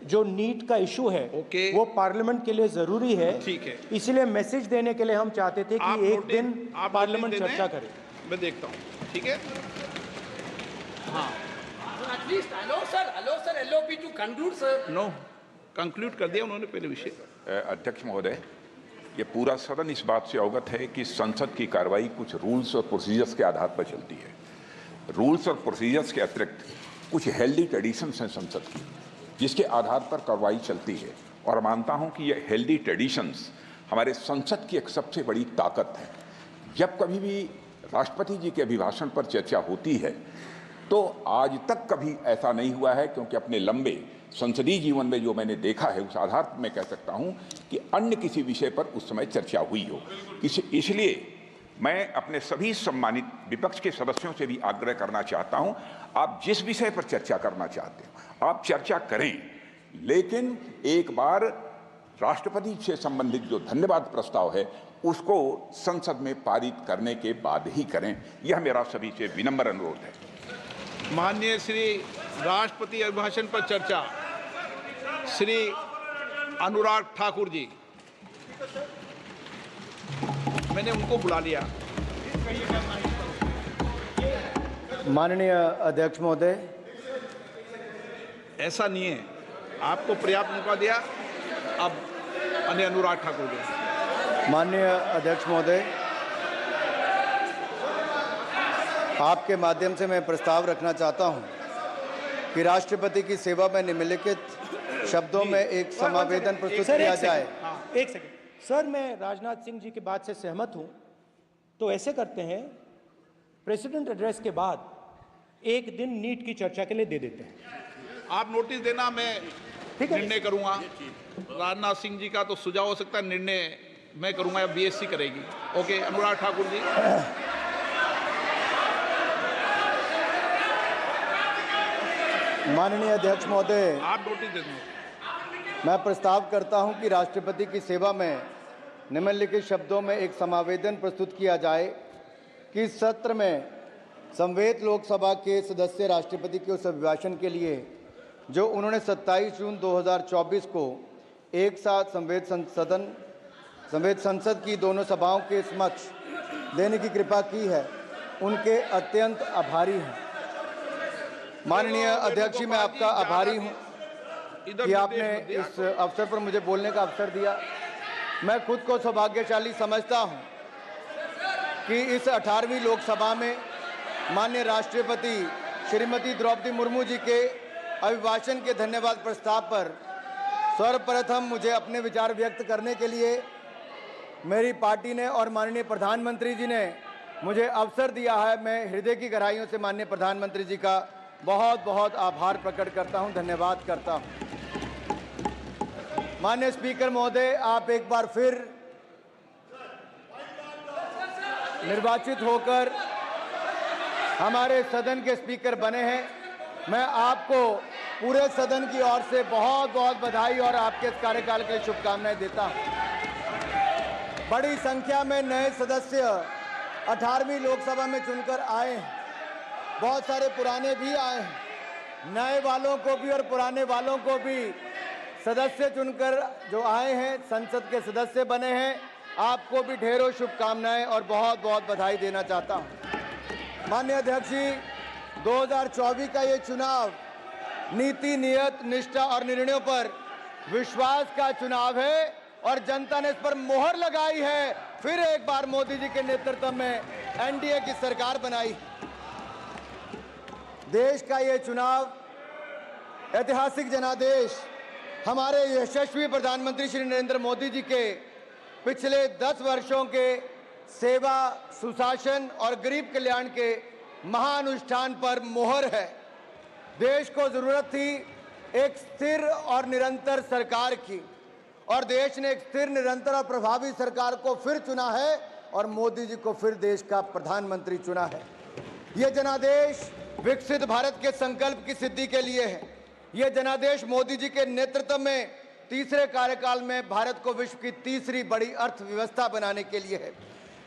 [SPEAKER 9] जो नीट का इशू है वो पार्लियामेंट के लिए जरूरी है।
[SPEAKER 2] ठीक है,
[SPEAKER 9] इसलिए मैसेज देने के लिए हम चाहते थे कि एक दिन पार्लियामेंट चर्चा करे।
[SPEAKER 2] मैं देखता हूँ, ठीक है। हाँ, नो कंक्लूड कर दिया उन्होंने पहले विषय।
[SPEAKER 10] अध्यक्ष महोदय, ये पूरा सदन इस बात से अवगत है कि संसद की कार्रवाई कुछ रूल्स और प्रोसीजर्स के आधार पर चलती है। रूल्स और प्रोसीजर्स के अतिरिक्त कुछ हेल्दी ट्रेडिशंस हैं संसद की, जिसके आधार पर कार्रवाई चलती है, और मानता हूं कि ये हेल्दी ट्रेडिशंस हमारे संसद की एक सबसे बड़ी ताकत है। जब कभी भी राष्ट्रपति जी के अभिभाषण पर चर्चा होती है तो आज तक कभी ऐसा नहीं हुआ है, क्योंकि अपने लंबे संसदीय जीवन में जो मैंने देखा है उस आधार पर मैं कह सकता हूं कि अन्य किसी विषय पर उस समय चर्चा हुई हो। इसलिए मैं अपने सभी सम्मानित विपक्ष के सदस्यों से भी आग्रह करना चाहता हूं, आप जिस विषय पर चर्चा करना चाहते हो आप चर्चा करें, लेकिन एक बार राष्ट्रपति से संबंधित जो धन्यवाद प्रस्ताव है उसको संसद में पारित करने के बाद ही करें। यह मेरा सभी से विनम्र अनुरोध है।
[SPEAKER 2] माननीय श्री राष्ट्रपति अभिभाषण पर चर्चा, श्री अनुराग ठाकुर जी, मैंने उनको बुला लिया।
[SPEAKER 11] माननीय अध्यक्ष महोदय,
[SPEAKER 2] ऐसा नहीं है, आपको पर्याप्त मौका दिया। अब अनुराग ठाकुर जी।
[SPEAKER 11] माननीय अध्यक्ष महोदय, आपके माध्यम से मैं प्रस्ताव रखना चाहता हूं कि राष्ट्रपति की सेवा में निम्नलिखित शब्दों में एक समावेदन प्रस्तुत किया जाए।
[SPEAKER 9] एक सेकंड सर, मैं राजनाथ सिंह जी की बात से सहमत हूं। तो ऐसे करते हैं, प्रेसिडेंट एड्रेस के बाद एक दिन नीट की चर्चा के लिए दे देते हैं।
[SPEAKER 2] आप नोटिस देना, मैं निर्णय करूंगा। राजनाथ सिंह जी का तो सुझाव हो सकता है, निर्णय मैं करूंगा या बीएससी करेगी। ओके, अनुराग ठाकुर जी।
[SPEAKER 11] माननीय अध्यक्ष महोदय,
[SPEAKER 2] आप नोटिस दे दो।
[SPEAKER 11] मैं प्रस्ताव करता हूं कि राष्ट्रपति की सेवा में निम्नलिखित शब्दों में एक समावेदन प्रस्तुत किया जाए कि इस सत्र में संवेद लोकसभा के सदस्य राष्ट्रपति के उस अभिभाषण के लिए जो उन्होंने 27 जून 2024 को एक साथ संवेद संसद की दोनों सभाओं के समक्ष देने की कृपा की है, उनके अत्यंत आभारी हैं। माननीय अध्यक्ष जी, मैं आपका आभारी हूं कि आपने इस अवसर पर मुझे बोलने का अवसर दिया। मैं खुद को सौभाग्यशाली समझता हूं कि इस 18वीं लोकसभा में माननीय राष्ट्रपति श्रीमती द्रौपदी मुर्मू जी के अभिभाषण के धन्यवाद प्रस्ताव पर सर्वप्रथम मुझे अपने विचार व्यक्त करने के लिए मेरी पार्टी ने और माननीय प्रधानमंत्री जी ने मुझे अवसर दिया है। मैं हृदय की गहराइयों से माननीय प्रधानमंत्री जी का बहुत बहुत आभार प्रकट करता हूं, धन्यवाद करता हूं। माननीय स्पीकर महोदय, आप एक बार फिर निर्वाचित होकर हमारे सदन के स्पीकर बने हैं। मैं आपको पूरे सदन की ओर से बहुत बहुत बधाई और आपके इस कार्यकाल के लिए शुभकामनाएं देता हूं। बड़ी संख्या में नए सदस्य 18वीं लोकसभा में चुनकर आए हैं। बहुत सारे पुराने भी आए हैं। नए वालों को भी और पुराने वालों को भी सदस्य चुनकर जो आए हैं, संसद के सदस्य बने हैं, आपको भी ढेरों शुभकामनाएं और बहुत बहुत बधाई देना चाहता हूं। माननीय अध्यक्ष जी, 2024 का ये चुनाव नीति, नियत, निष्ठा और निर्णयों पर विश्वास का चुनाव है और जनता ने इस पर मोहर लगाई है। फिर एक बार मोदी जी के नेतृत्व में एनडीए की सरकार बनाई। देश का ये चुनाव ऐतिहासिक जनादेश हमारे यशस्वी प्रधानमंत्री श्री नरेंद्र मोदी जी के पिछले 10 वर्षों के सेवा, सुशासन और गरीब कल्याण के महानुष्ठान पर मोहर है। देश को जरूरत थी एक स्थिर और निरंतर सरकार की, और देश ने एक स्थिर, निरंतर और प्रभावी सरकार को फिर चुना है और मोदी जी को फिर देश का प्रधानमंत्री चुना है। ये जनादेश विकसित भारत के संकल्प की सिद्धि के लिए है। ये जनादेश मोदी जी के नेतृत्व में तीसरे कार्यकाल में भारत को विश्व की तीसरी बड़ी अर्थव्यवस्था बनाने के लिए है।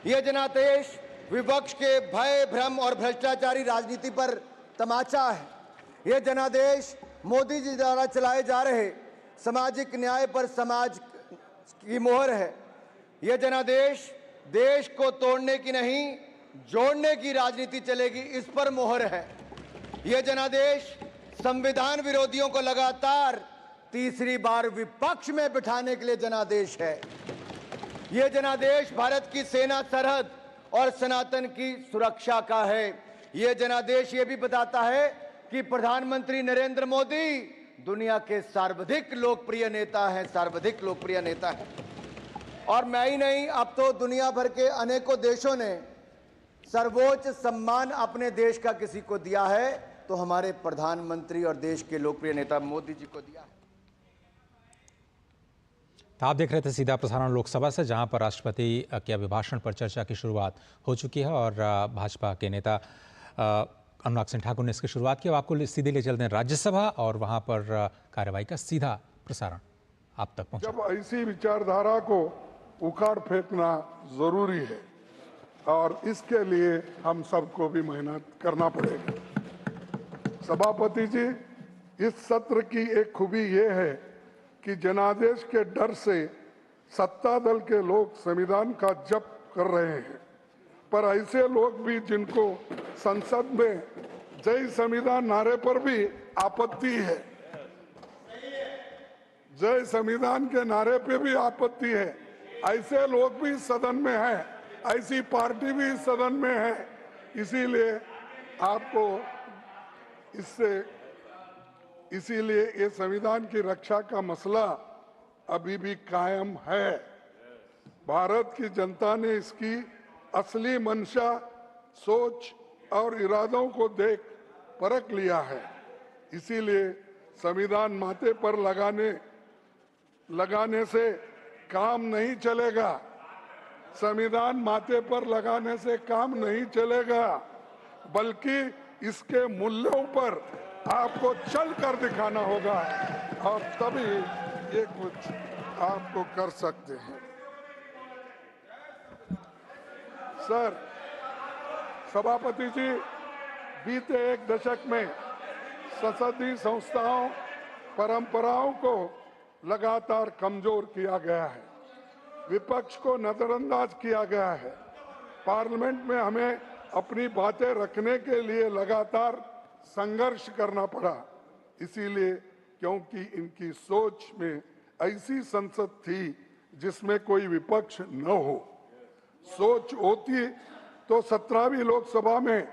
[SPEAKER 11] ये जनादेश विपक्ष के भय, भ्रम और भ्रष्टाचारी राजनीति पर तमाचा है। ये जनादेश मोदी जी द्वारा चलाए जा रहे सामाजिक न्याय पर समाज की मोहर है। ये जनादेश देश को तोड़ने की नहीं, जोड़ने की राजनीति चलेगी, इस पर मोहर है। ये जनादेश संविधान विरोधियों को लगातार तीसरी बार विपक्ष में बिठाने के लिए जनादेश है। ये जनादेश भारत की सेना, सरहद और सनातन की सुरक्षा का है। ये जनादेश ये भी बताता है कि प्रधानमंत्री नरेंद्र मोदी दुनिया के सर्वाधिक लोकप्रिय नेता हैं, सर्वाधिक लोकप्रिय नेता हैं। और मैं ही नहीं, अब तो दुनिया भर के अनेकों देशों ने सर्वोच्च सम्मान अपने देश का किसी को दिया है तो हमारे प्रधानमंत्री और देश के लोकप्रिय नेता मोदी जी को दिया है।
[SPEAKER 1] तो आप देख रहे थे सीधा प्रसारण लोकसभा से, जहां पर राष्ट्रपति के अभिभाषण पर चर्चा की शुरुआत हो चुकी है और भाजपा के नेता अनुराग सिंह ठाकुर ने इसकी शुरुआत की। अब आपको सीधे ले चलते हैं राज्यसभा और वहां पर कार्यवाही का सीधा प्रसारण आप तक पहुंचा।
[SPEAKER 12] जब ऐसी विचारधारा को उखाड़ फेंकना जरूरी है और इसके लिए हम सबको भी मेहनत करना पड़ेगा। सभापति जी, इस सत्र की एक खूबी ये है कि जनादेश के डर से सत्ता दल के लोग संविधान का जप कर रहे हैं, पर ऐसे लोग भी जिनको संसद में जय संविधान नारे पर भी आपत्ति है, जय संविधान के नारे पे भी आपत्ति है, ऐसे लोग भी सदन में हैं, ऐसी पार्टी भी सदन में है। इसीलिए आपको इसीलिए ये संविधान की रक्षा का मसला अभी भी कायम है। भारत की जनता ने इसकी असली मंशा, सोच और इरादों को देख परख लिया है। इसीलिए संविधान माथे पर लगाने से काम नहीं चलेगा। संविधान माथे पर लगाने से काम नहीं चलेगा, बल्कि इसके मूल्यों पर आपको चल कर दिखाना होगा और तभी ये कुछ आपको कर सकते हैं। सर, सभापति जी, बीते एक दशक में संसदीय संस्थाओं, परंपराओं को लगातार कमजोर किया गया है, विपक्ष को नजरअंदाज किया गया है। पार्लियामेंट में हमें अपनी बातें रखने के लिए लगातार संघर्ष करना पड़ा, इसीलिए क्योंकि इनकी सोच में ऐसी संसद थी जिसमें कोई विपक्ष न हो। सोच होती तो 17वीं लोकसभा में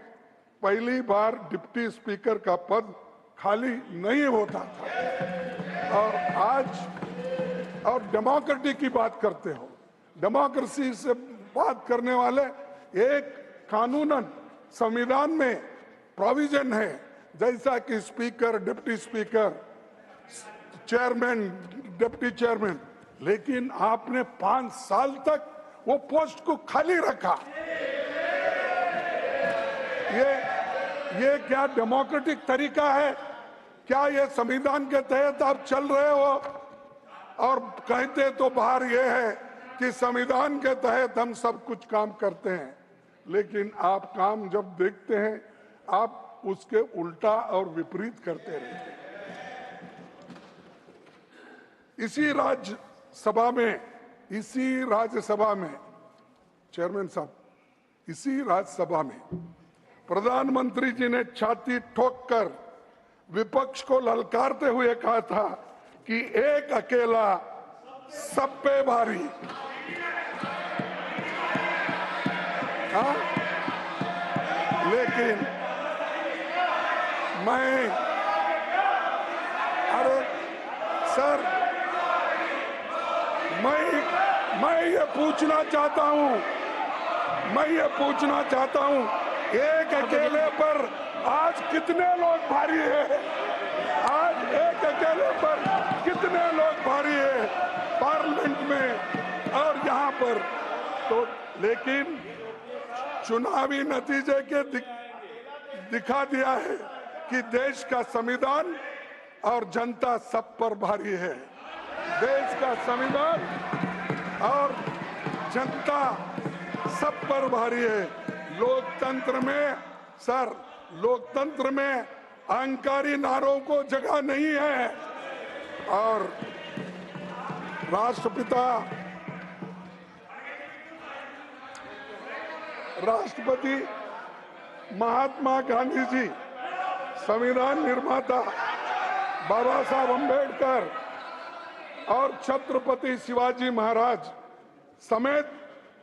[SPEAKER 12] पहली बार डिप्टी स्पीकर का पद खाली नहीं होता था। और आज और डेमोक्रेसी की बात करते हो, डेमोक्रेसी से बात करने वाले एक कानूनन संविधान में प्रोविजन है, जैसा कि speaker, deputy speaker, chairman, deputy chairman, लेकिन आपने 5 साल तक वो पोस्ट को खाली रखा। ये क्या डेमोक्रेटिक तरीका है? क्या ये संविधान के तहत आप चल रहे हो? और कहते तो बाहर ये है कि संविधान के तहत हम सब कुछ काम करते हैं, लेकिन आप काम जब देखते हैं आप उसके उल्टा और विपरीत करते रहते हैं। इसी राज्यसभा में चेयरमैन साहब, इसी राज्यसभा में प्रधानमंत्री जी ने छाती ठोककर विपक्ष को ललकारते हुए कहा था कि एक अकेला सब पे भारी। हाँ? लेकिन अरे सर, मैं ये पूछना चाहता हूं, एक अकेले पर आज कितने लोग भारी है? आज एक अकेले पर कितने लोग भारी है पार्लियामेंट में और यहाँ पर? तो लेकिन चुनावी नतीजे के दिखा दिया है कि देश का संविधान और जनता सब पर भारी है। देश का संविधान और जनता सब पर भारी है। लोकतंत्र में अहंकारी नारों को जगह नहीं है। और राष्ट्रपति महात्मा गांधी जी, संविधान निर्माता बाबा साहब अम्बेडकर और छत्रपति शिवाजी महाराज समेत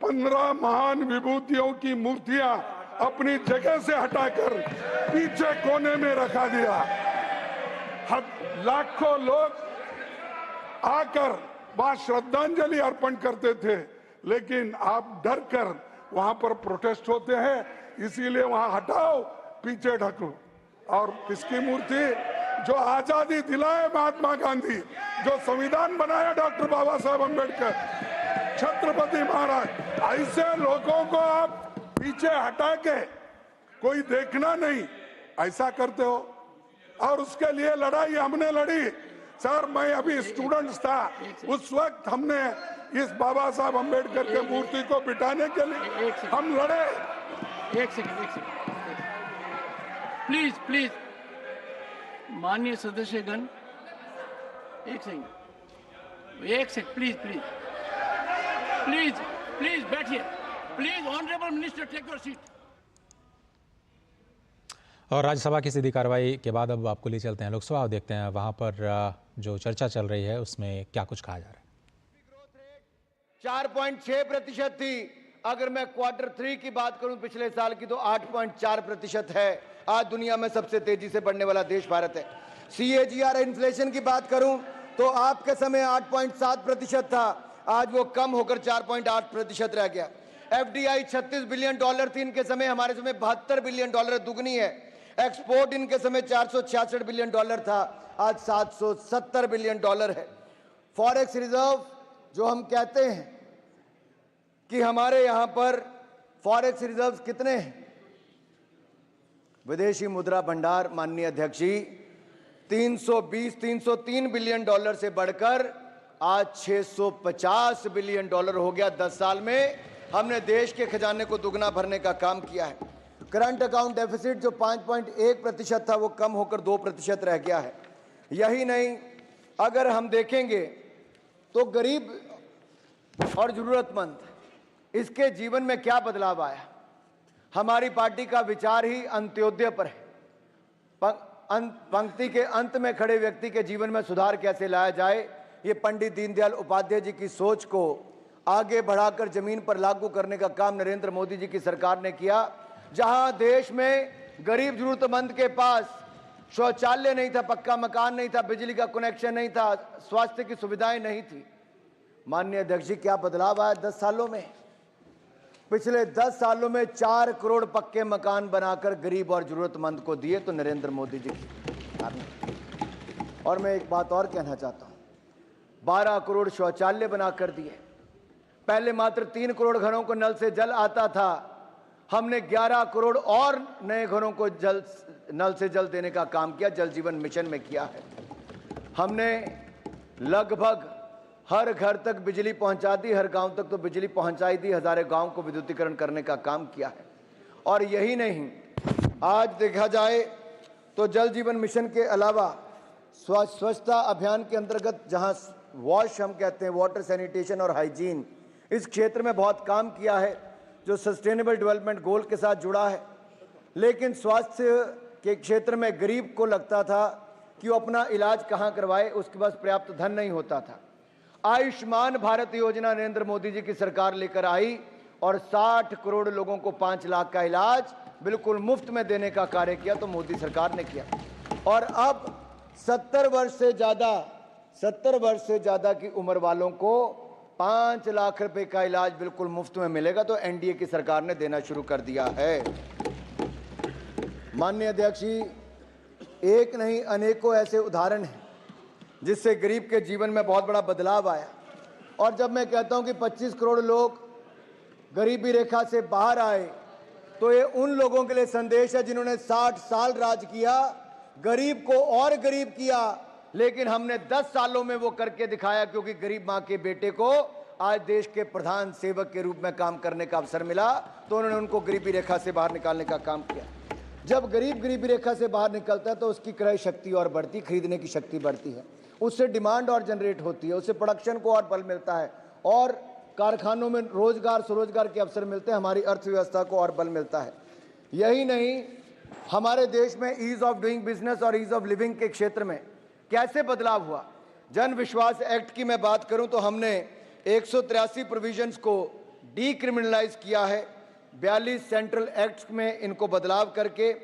[SPEAKER 12] 15 महान विभूतियों की मूर्तियां अपनी जगह से हटाकर पीछे कोने में रखा दिया। लाखों लोग आकर वहां श्रद्धांजलि अर्पण करते थे, लेकिन आप डर कर वहां पर प्रोटेस्ट होते हैं, इसीलिए वहां हटाओ, पीछे ढको। और किसकी मूर्ति? जो आजादी दिलाए महात्मा गांधी, जो संविधान बनाया डॉक्टर बाबा साहब अम्बेडकर, छत्रपति महाराज, ऐसे लोगों को आप पीछे हटा के कोई देखना नहीं, ऐसा करते हो। और उसके लिए लड़ाई हमने लड़ी सर। मैं अभी स्टूडेंट्स था, उस वक्त हमने इस बाबा साहब अम्बेडकर के मूर्ति को बिठाने के लिए हम लड़े।
[SPEAKER 13] एक सेकंड प्लीज प्लीज, माननीय सदस्यगण, एक second please please please please बैठिए। Please honourable minister take your seat.
[SPEAKER 1] और राज्यसभा की सीधी कार्रवाई के बाद अब आपको ले चलते हैं लोकसभा और देखते हैं वहां पर जो चर्चा चल रही है उसमें क्या कुछ कहा जा रहा है।
[SPEAKER 11] 4.6% थी। अगर मैं Q3 की बात करूं पिछले साल की, तो 8.4% है। आज दुनिया में सबसे तेजी से बढ़ने वाला देश भारत है। CAGR इन्फ्लेशन की बात करूं तो आपके समय 8.7% था, आज वो कम होकर 4.8% रह गया। FDI $36 बिलियन थी इनके समय, हमारे समय $72 बिलियन, दुगनी है। एक्सपोर्ट इनके समय $466 बिलियन था, आज $770 बिलियन है। फॉरेक्स रिजर्व जो हम कहते हैं कि हमारे यहां पर फॉरेक्स रिजर्व कितने हैं? विदेशी मुद्रा भंडार माननीय अध्यक्ष जी 303 बिलियन डॉलर से बढ़कर आज 650 बिलियन डॉलर हो गया। 10 साल में हमने देश के खजाने को दुगना भरने का काम किया है। करंट अकाउंट डेफिसिट जो 5.1% था वो कम होकर 2% रह गया है। यही नहीं, अगर हम देखेंगे तो गरीब और जरूरतमंद, इसके जीवन में क्या बदलाव आया? हमारी पार्टी का विचार ही अंत्योदय पर है। पंक्ति के अंत में खड़े व्यक्ति के जीवन में सुधार कैसे लाया जाए, ये पंडित दीनदयाल उपाध्याय जी की सोच को आगे बढ़ाकर जमीन पर लागू करने का काम नरेंद्र मोदी जी की सरकार ने किया। जहां देश में गरीब जरूरतमंद के पास शौचालय नहीं था, पक्का मकान नहीं था, बिजली का कनेक्शन नहीं था, स्वास्थ्य की सुविधाएं नहीं थी। माननीय अध्यक्ष जी, क्या बदलाव आया 10 सालों में? पिछले 10 सालों में 4 करोड़ पक्के मकान बनाकर गरीब और जरूरतमंद को दिए तो नरेंद्र मोदी जी की। और मैं एक बात और कहना चाहता हूं, 12 करोड़ शौचालय बनाकर दिए। पहले मात्र 3 करोड़ घरों को नल से जल आता था, हमने 11 करोड़ और नए घरों को नल से जल देने का काम किया, जल जीवन मिशन में किया है। हमने लगभग हर घर तक बिजली पहुंचा दी, हर गांव तक तो बिजली पहुंचाई दी, हजारों गांव को विद्युतीकरण करने का काम किया है। और यही नहीं, आज देखा जाए तो जल जीवन मिशन के अलावा स्वच्छता अभियान के अंतर्गत जहां वॉश हम कहते हैं, वाटर सैनिटेशन और हाइजीन, इस क्षेत्र में बहुत काम किया है जो सस्टेनेबल डेवलपमेंट गोल के साथ जुड़ा है। लेकिन स्वास्थ्य के क्षेत्र में गरीब को लगता था कि वो अपना इलाज कहां करवाए, उसके पास पर्याप्त धन नहीं होता था। आयुष्मान भारत योजना नरेंद्र मोदी जी की सरकार लेकर आई और 60 करोड़ लोगों को 5 लाख का इलाज बिल्कुल मुफ्त में देने का कार्य किया, तो मोदी सरकार ने किया। और अब 70 वर्ष से ज्यादा की उम्र वालों को 5 लाख रुपए का इलाज बिल्कुल मुफ्त में मिलेगा, तो एनडीए की सरकार ने देना शुरू कर दिया है। माननीय अध्यक्ष जी, एक नहीं अनेकों ऐसे उदाहरण हैं जिससे गरीब के जीवन में बहुत बड़ा बदलाव आया। और जब मैं कहता हूं कि 25 करोड़ लोग गरीबी रेखा से बाहर आए, तो ये उन लोगों के लिए संदेश है जिन्होंने 60 साल राज किया, गरीब को और गरीब किया, लेकिन हमने 10 सालों में वो करके दिखाया, क्योंकि गरीब मां के बेटे को आज देश के प्रधान सेवक के रूप में काम करने का अवसर मिला, तो उन्होंने उनको गरीबी रेखा से बाहर निकालने का काम किया। जब गरीब गरीबी रेखा से बाहर निकलता है तो उसकी क्रय शक्ति और बढ़ती, खरीदने की शक्ति बढ़ती है, उससे डिमांड और जनरेट होती है, उससे प्रोडक्शन को और बल मिलता है, और कारखानों में रोजगार स्वरोजगार के अवसर मिलते हैं, हमारी अर्थव्यवस्था को और बल मिलता है। यही नहीं, हमारे देश में ईज ऑफ डूइंग बिजनेस और ईज ऑफ लिविंग के क्षेत्र में कैसे बदलाव हुआ। जन विश्वास एक्ट की मैं बात करूं तो हमने 183 प्रोविजंस को डीक्रिमिनलाइज किया है, 42 सेंट्रल एक्ट्स में इनको बदलाव करके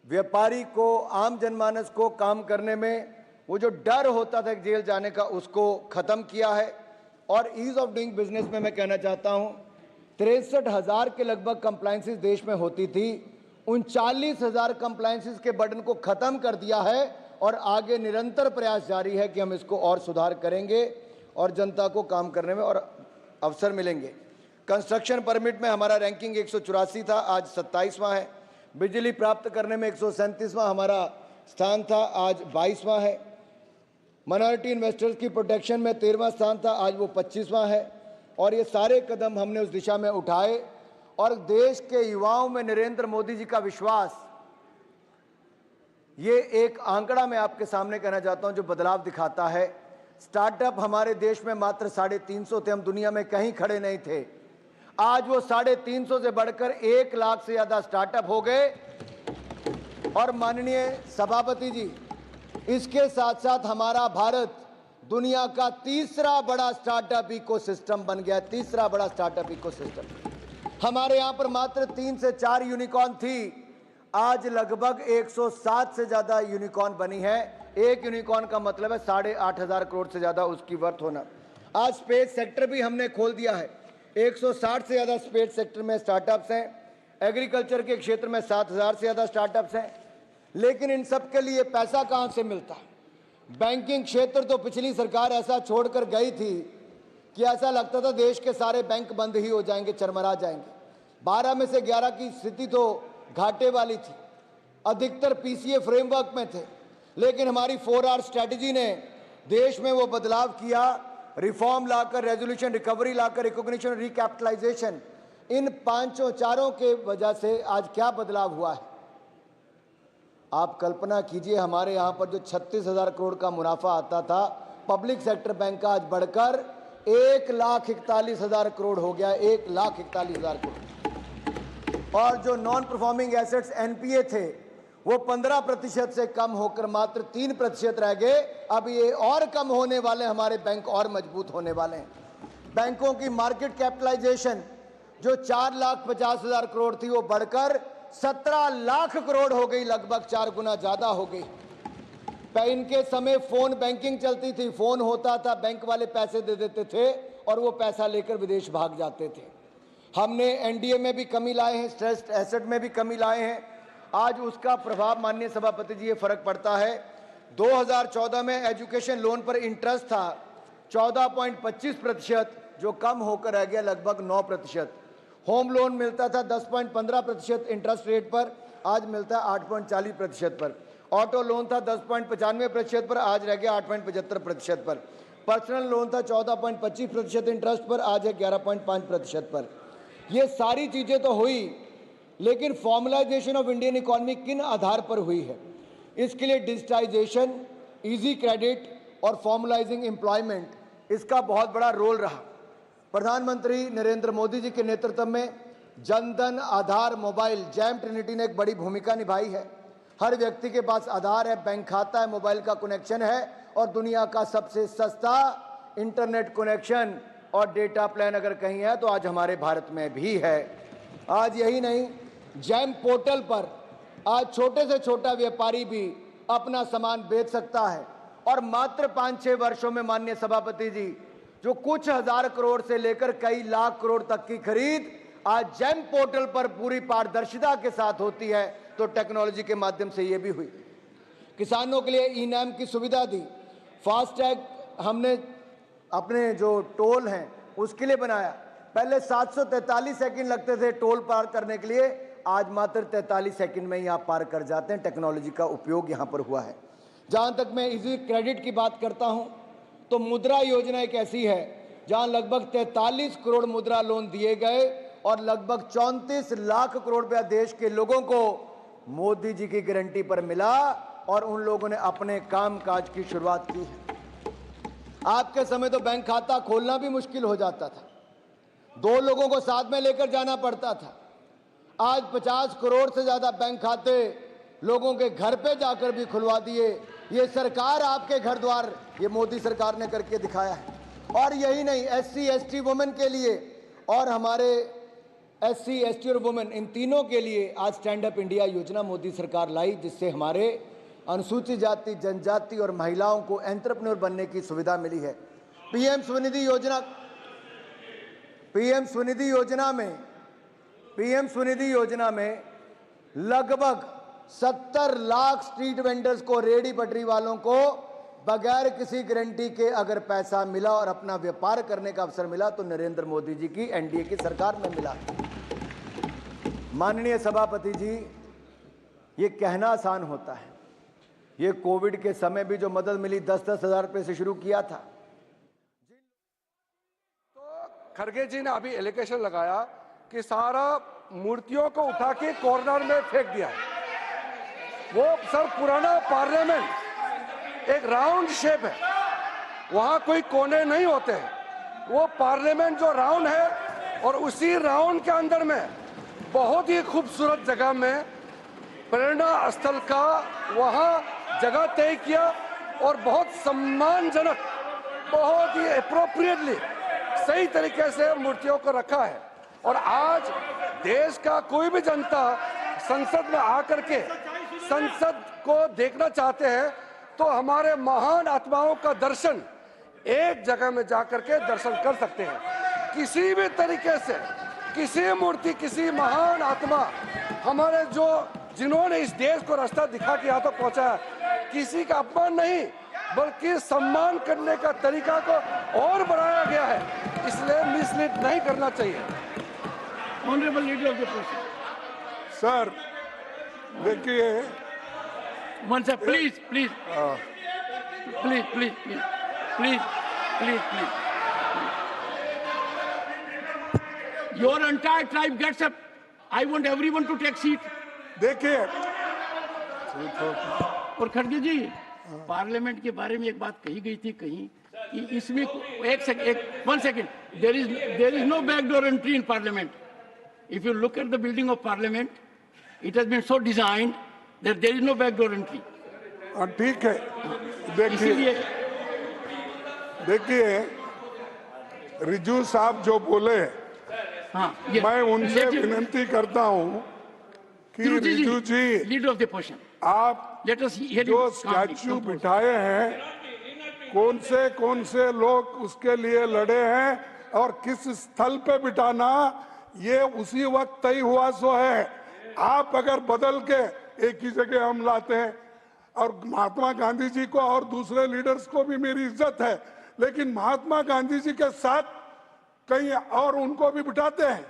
[SPEAKER 11] व्यापारी को, आम जनमानस को काम करने में वो जो डर होता था जेल जाने का, उसको खत्म किया है। और ईज ऑफ डूइंग बिजनेस में मैं कहना चाहता हूं 63,000 के लगभग कंप्लायंसेस देश में होती थी, 39,000 कंप्लायंसेस के बर्डन को खत्म कर दिया है और आगे निरंतर प्रयास जारी है कि हम इसको और सुधार करेंगे और जनता को काम करने में और अवसर मिलेंगे। कंस्ट्रक्शन परमिट में हमारा रैंकिंग 184 था, आज 27वां है। बिजली प्राप्त करने में 137वां हमारा स्थान था, आज 22वां है। माइनॉरिटी इन्वेस्टर्स की प्रोटेक्शन में 13वां स्थान था, आज वो 25वां है। और ये सारे कदम हमने उस दिशा में उठाए और देश के युवाओं में नरेंद्र मोदी जी का विश्वास, ये एक आंकड़ा मैं आपके सामने कहना चाहता हूं जो बदलाव दिखाता है। स्टार्टअप हमारे देश में मात्र 350 थे, हम दुनिया में कहीं खड़े नहीं थे। आज वो 350 से बढ़कर 1 लाख से ज्यादा स्टार्टअप हो गए। और माननीय सभापति जी, इसके साथ साथ हमारा भारत दुनिया का तीसरा बड़ा स्टार्टअप इकोसिस्टम बन गया, तीसरा बड़ा स्टार्टअप इकोसिस्टम। हमारे यहां पर मात्र 3 से 4 यूनिकॉर्न थी, आज लगभग 107 से ज्यादा यूनिकॉर्न बनी है। एक यूनिकॉर्न का मतलब है 8,500 करोड़ से ज्यादा उसकी वर्थ होना। आज स्पेस सेक्टर भी हमने खोल दिया है, 160 से ज्यादा स्पेस सेक्टर में स्टार्टअप्स हैं। एग्रीकल्चर के क्षेत्र में 7,000 से ज्यादा स्टार्टअप्स हैं। लेकिन इन सब के लिए पैसा कहां से मिलता है? बैंकिंग क्षेत्र तो पिछली सरकार ऐसा छोड़कर गई थी कि ऐसा लगता था देश के सारे बैंक बंद ही हो जाएंगे, चरमरा जाएंगे। 12 में से 11 की स्थिति तो घाटे वाली थी, अधिकतर पीसीए फ्रेमवर्क में थे। लेकिन हमारी 4R स्ट्रैटेजी ने देश में वो बदलाव किया, रिफॉर्म लाकर, रेजोल्यूशन, रिकवरी लाकर, रिकॉग्निशन, रिकैपिटलाइजेशन, इन चारों के वजह से आज क्या बदलाव हुआ है आप कल्पना कीजिए। हमारे यहाँ पर जो 36,000 करोड़ का मुनाफा आता था पब्लिक सेक्टर बैंक का, आज बढ़कर 1,41,000 करोड़ हो गया, 1,41,000 करोड़। और जो नॉन परफॉर्मिंग एसेट्स एनपीए थे वो 15% से कम होकर मात्र 3% रह गए। अब ये और कम होने वाले, हमारे बैंक और मजबूत होने वाले हैं। बैंकों की मार्केट कैपिटलाइजेशन जो 4,50,000 करोड़ थी वो बढ़कर 17 लाख करोड़ हो गई, लगभग 4 गुना ज्यादा हो गई। इनके समय फोन बैंकिंग चलती थी, फोन होता था, बैंक वाले पैसे दे देते थे और वो पैसा लेकर विदेश भाग जाते थे। हमने एनडीए में भी कमी लाए हैं, स्ट्रेस्ड एसेट में भी कमी लाए हैं। आज उसका प्रभाव माननीय सभापति जी ये फर्क पड़ता है। 2014 में एजुकेशन लोन पर इंटरेस्ट था 14.25%, जो कम होकर रह गया लगभग 9%। होम लोन मिलता था 10.15% इंटरेस्ट रेट पर, आज मिलता है 8.40% पर। ऑटो लोन था 10.95% पर, आज रह गया 8.75% पर। पर्सनल लोन था 14.25% इंटरेस्ट पर, आज है 11.5% पर। ये सारी चीजें तो हुई, लेकिन फॉर्मलाइजेशन ऑफ इंडियन इकोनॉमी किन आधार पर हुई है? इसके लिए डिजिटाइजेशन, इजी क्रेडिट और फॉर्मलाइजिंग एम्प्लॉयमेंट, इसका बहुत बड़ा रोल रहा। प्रधानमंत्री नरेंद्र मोदी जी के नेतृत्व में जनधन, आधार, मोबाइल, जैम ट्रिनिटी ने एक बड़ी भूमिका निभाई है। हर व्यक्ति के पास आधार है, बैंक खाता है, मोबाइल का कनेक्शन है और दुनिया का सबसे सस्ता इंटरनेट कनेक्शन और डेटा प्लान अगर कहीं है तो आज हमारे भारत में भी है। आज यही नहीं, जैम पोर्टल पर आज छोटे से छोटा व्यापारी भी अपना सामान बेच सकता है और मात्र 5-6 वर्षों में माननीय सभापति जी, जो कुछ हजार करोड़ से लेकर कई लाख करोड़ तक की खरीद आज जैम पोर्टल पर पूरी पारदर्शिता के साथ होती है, तो टेक्नोलॉजी के माध्यम से ये भी हुई। किसानों के लिए ई-नाम की सुविधा दी, फास्टैग हमने अपने जो टोल हैं उसके लिए बनाया। पहले 743 सेकंड लगते थे टोल पार करने के लिए, आज मात्र 43 सेकंड में ही आप पार कर जाते हैं। टेक्नोलॉजी का उपयोग यहाँ पर हुआ है। जहाँ तक मैं इजी क्रेडिट की बात करता हूँ तो मुद्रा योजना एक ऐसी है जहाँ लगभग 43 करोड़ मुद्रा लोन दिए गए और लगभग 34 लाख करोड़ रुपया देश के लोगों को मोदी जी की गारंटी पर मिला और उन लोगों ने अपने काम काज की शुरुआत की है। आपके समय तो बैंक खाता खोलना भी मुश्किल हो जाता था, 2 लोगों को साथ में लेकर जाना पड़ता था। आज 50 करोड़ से ज्यादा बैंक खाते लोगों के घर पे जाकर भी खुलवा दिए। ये सरकार आपके घर द्वार, ये मोदी सरकार ने करके दिखाया है। और यही नहीं, SC ST वुमेन के लिए और हमारे SC ST और वुमेन, इन तीनों के लिए आज स्टैंड अप इंडिया योजना मोदी सरकार लाई, जिससे हमारे अनुसूचित जाति, जनजाति और महिलाओं को एंटरप्रेन्योर बनने की सुविधा मिली है। पीएम स्वनिधि योजना में लगभग 70 लाख स्ट्रीट वेंडर्स को, रेडी पटरी वालों को बगैर किसी गारंटी के अगर पैसा मिला और अपना व्यापार करने का अवसर मिला तो नरेंद्र मोदी जी की एनडीए की सरकार में मिला। माननीय सभापति जी, ये कहना आसान होता है, ये कोविड के समय भी जो मदद मिली 10-10 हज़ार रुपये से शुरू किया था।
[SPEAKER 8] तो खड़गे जी ने अभी एलिगेशन लगाया कि सारा मूर्तियों को उठा के कॉर्नर में फेंक दिया है। वो सर पुराना पार्लियामेंट एक राउंड शेप है, वहां कोई कोने नहीं होते हैं। वो पार्लियामेंट जो राउंड है और उसी राउंड के अंदर में बहुत ही खूबसूरत जगह में प्रेरणा स्थल का वहां जगह तय किया और बहुत सम्मानजनक, बहुत ही एप्रोप्रिएटली सही तरीके से मूर्तियों को रखा है। और आज देश का कोई भी जनता संसद में आकर के संसद को देखना चाहते हैं तो हमारे महान आत्माओं का दर्शन एक जगह में जाकर के दर्शन कर सकते हैं। किसी भी तरीके से किसी मूर्ति, किसी महान आत्मा, हमारे जो जिन्होंने इस देश को रास्ता दिखा के यहाँ तक पहुंचाया, किसी का अपमान नहीं बल्कि सम्मान करने का तरीका को और बढ़ाया गया है, इसलिए मिसलीड नहीं करना चाहिए।
[SPEAKER 13] Honourable leader of the person
[SPEAKER 12] sir देखिए,
[SPEAKER 13] one sir please please please please please please please please your entire tribe gets up, I want everyone to take seat.
[SPEAKER 12] देखिए
[SPEAKER 13] और खड़गे जी, पार्लियामेंट के बारे में एक बात कही गई थी कहीं, इसमें one second, there is no backdoor entry in parliament. If you look at the building of parliament, it has been so designed that there is no backdoor entry.
[SPEAKER 12] ठीक है, देखिए रिजू साहब जो बोले, मैं उनसे विनती करता हूं कि रिजू जी,
[SPEAKER 13] लीडर ऑफ द पोर्शन,
[SPEAKER 12] आप जो स्टैच्यू बिठाए हैं, कौन से लोग उसके लिए लड़े हैं और किस स्थल पे बिठाना, ये उसी वक्त तय हुआ सो है। आप अगर बदल के एक ही जगह हम लाते हैं, और महात्मा गांधी जी को और दूसरे लीडर्स को भी मेरी इज्जत है, लेकिन महात्मा गांधी जी के साथ कहीं और उनको भी बिठाते हैं,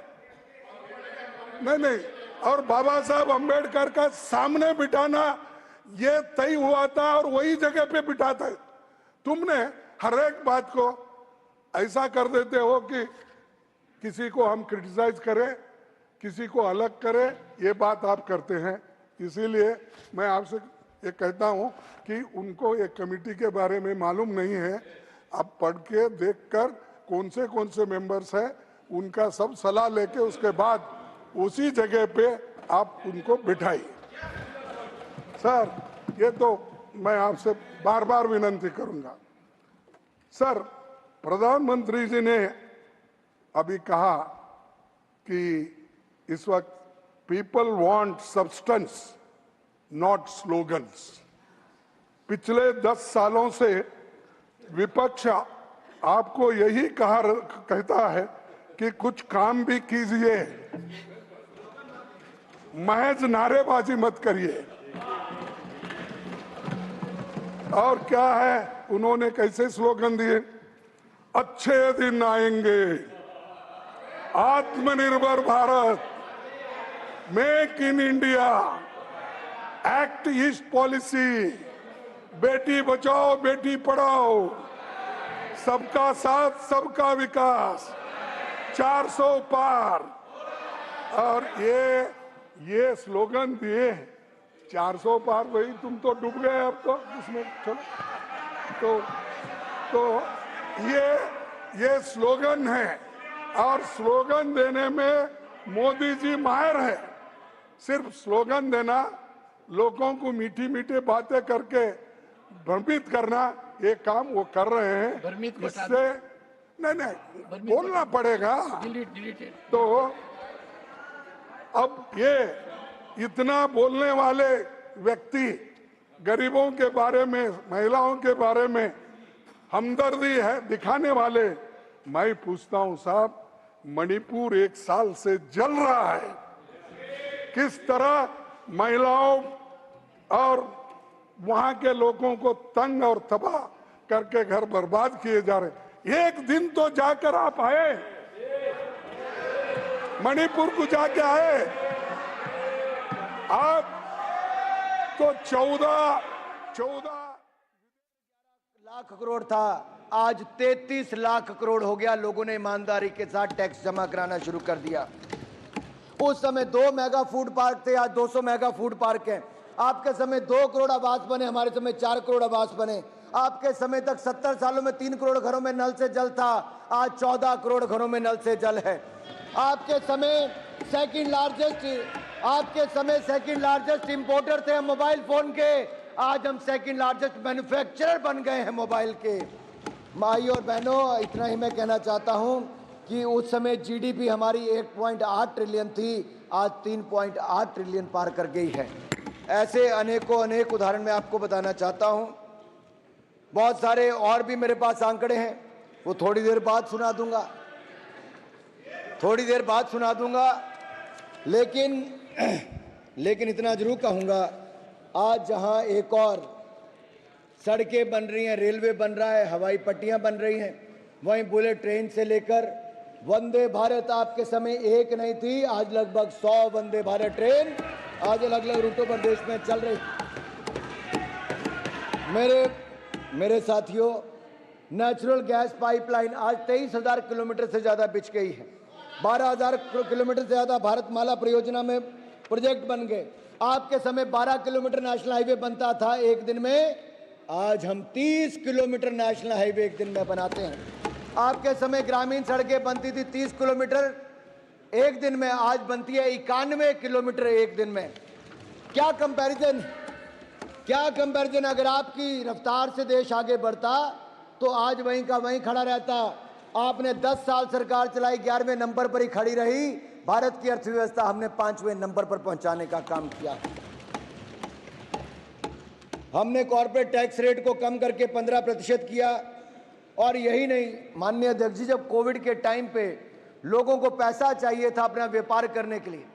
[SPEAKER 12] नहीं, और बाबा साहब अंबेडकर का सामने बिठाना ये तय हुआ था और वही जगह पे बिठाता है। तुमने हर एक बात को ऐसा कर देते हो कि किसी को हम क्रिटिसाइज करें, किसी को अलग करें, ये बात आप करते हैं। इसीलिए मैं आपसे ये कहता हूं कि उनको एक कमेटी के बारे में मालूम नहीं है। आप पढ़ के देखकर कौन से मेंबर्स हैं, उनका सब सलाह लेके उसके बाद उसी जगह पे आप उनको बिठाइए। सर, ये तो मैं आपसे बार बार विनती करूंगा। सर, प्रधानमंत्री जी ने अभी कहा कि इस वक्त people want substance not slogans. पिछले 10 सालों से विपक्ष आपको यही कहता है कि कुछ काम भी कीजिए, महज नारेबाजी मत करिए। और क्या है, उन्होंने कैसे स्लोगन दिए, अच्छे दिन आएंगे, आत्मनिर्भर Bharat, make in India, act east policy, Beti Bachao Beti Padhao, सबका साथ सबका विकास, 400 पार। और ये स्लोगन दिए, 400 पार, वही तुम तो डूब गए अब तो उसमें। चलो तो ये स्लोगन है, और स्लोगन देने में मोदी जी माहिर है। सिर्फ स्लोगन देना, लोगों को मीठी मीठी बातें करके भ्रमित करना, ये काम वो कर रहे हैं। इससे नहीं बोलना पड़ेगा। तो अब ये इतना बोलने वाले व्यक्ति गरीबों के बारे में, महिलाओं के बारे में हमदर्दी है दिखाने वाले, मैं पूछता हूं साहब, मणिपुर 1 साल से जल रहा है, किस तरह महिलाओं और वहां के लोगों को तंग और तबाह करके घर बर्बाद किए जा रहे। एक दिन तो जाकर आप आए, मणिपुर को जाके आए। आप तो 14
[SPEAKER 11] लाख करोड़ था, आज 33 लाख करोड़ हो गया। लोगों ने ईमानदारी के साथ टैक्स जमा कराना शुरू कर दिया। उस समय 2 मेगा फूड पार्क थे, आज 200 मेगा फूड पार्क हैं। आपके समय 2 करोड़ आवास बने, हमारे समय 4 करोड़ आवास बने। आपके समय तक 70 सालों में 3 करोड़ घरों में नल से जल था, आज 14 करोड़ घरों में नल से जल है। आपके समय सेकंड लार्जेस्ट इंपोर्टर थे हम मोबाइल फोन के, आज हम सेकंड लार्जेस्ट मैन्युफैक्चरर बन गए हैं मोबाइल के। माई और बहनों, इतना ही मैं कहना चाहता हूं कि उस समय जीडीपी हमारी 1.8 ट्रिलियन थी, आज 3.8 ट्रिलियन पार कर गई है। ऐसे अनेक उदाहरण मैं आपको बताना चाहता हूं। बहुत सारे और भी मेरे पास आंकड़े हैं, वो थोड़ी देर बाद सुना दूंगा, लेकिन इतना जरूर कहूंगा, आज जहां एक और सड़कें बन रही हैं, रेलवे बन रहा है, हवाई पट्टियां बन रही हैं, वहीं बुलेट ट्रेन से लेकर वंदे भारत आपके समय एक नहीं थी, आज लगभग 100 वंदे भारत ट्रेन आज अलग अलग रूटों पर देश में चल रही। मेरे साथियों, नेचुरल गैस पाइपलाइन आज 23,000 किलोमीटर से ज्यादा बिछ गई है। 12,000 किलोमीटर से ज्यादा भारतमाला परियोजना में प्रोजेक्ट बन गए। आपके समय 12 किलोमीटर नेशनल हाईवे बनता था एक दिन में, आज हम 30 किलोमीटर नेशनल हाईवे एक दिन में बनाते हैं। आपके समय ग्रामीण सड़कें बनती थी 30 किलोमीटर एक दिन में, आज बनती है 91 किलोमीटर एक दिन में। क्या कंपैरिजन। अगर आपकी रफ्तार से देश आगे बढ़ता तो आज वहीं का वहीं खड़ा रहता। आपने 10 साल सरकार चलाई, 11वें नंबर पर ही खड़ी रही। भारत की अर्थव्यवस्था हमने 5वें नंबर पर पहुंचाने का काम किया। हमने कॉर्पोरेट टैक्स रेट को कम करके 15% किया। और यही नहीं, माननीय अध्यक्ष जी, जब कोविड के टाइम पे लोगों को पैसा चाहिए था अपना व्यापार करने के लिए,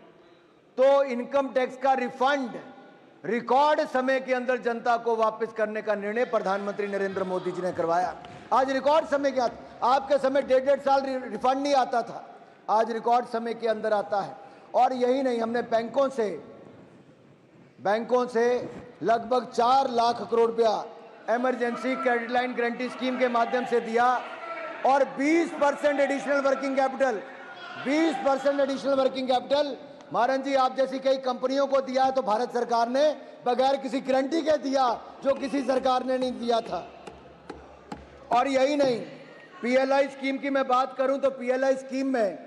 [SPEAKER 11] तो इनकम टैक्स का रिफंड रिकॉर्ड समय के अंदर जनता को वापस करने का निर्णय प्रधानमंत्री नरेंद्र मोदी जी ने करवाया। आज रिकॉर्ड समय के आपके समय 1.5 साल रिफंड नहीं आता था, आज रिकॉर्ड समय के अंदर आता है। और यही नहीं, हमने बैंकों से लगभग 4 लाख करोड़ रुपया emergency credit line guarantee scheme के माध्यम से दिया और 20% एडिशनल वर्किंग कैपिटल महाराज जी आप जैसी कई कंपनियों को दिया है, तो भारत सरकार ने बगैर किसी गारंटी के दिया, जो किसी सरकार ने नहीं दिया था। और यही नहीं, पीएलआई स्कीम की मैं बात करूं तो पीएलआई स्कीम में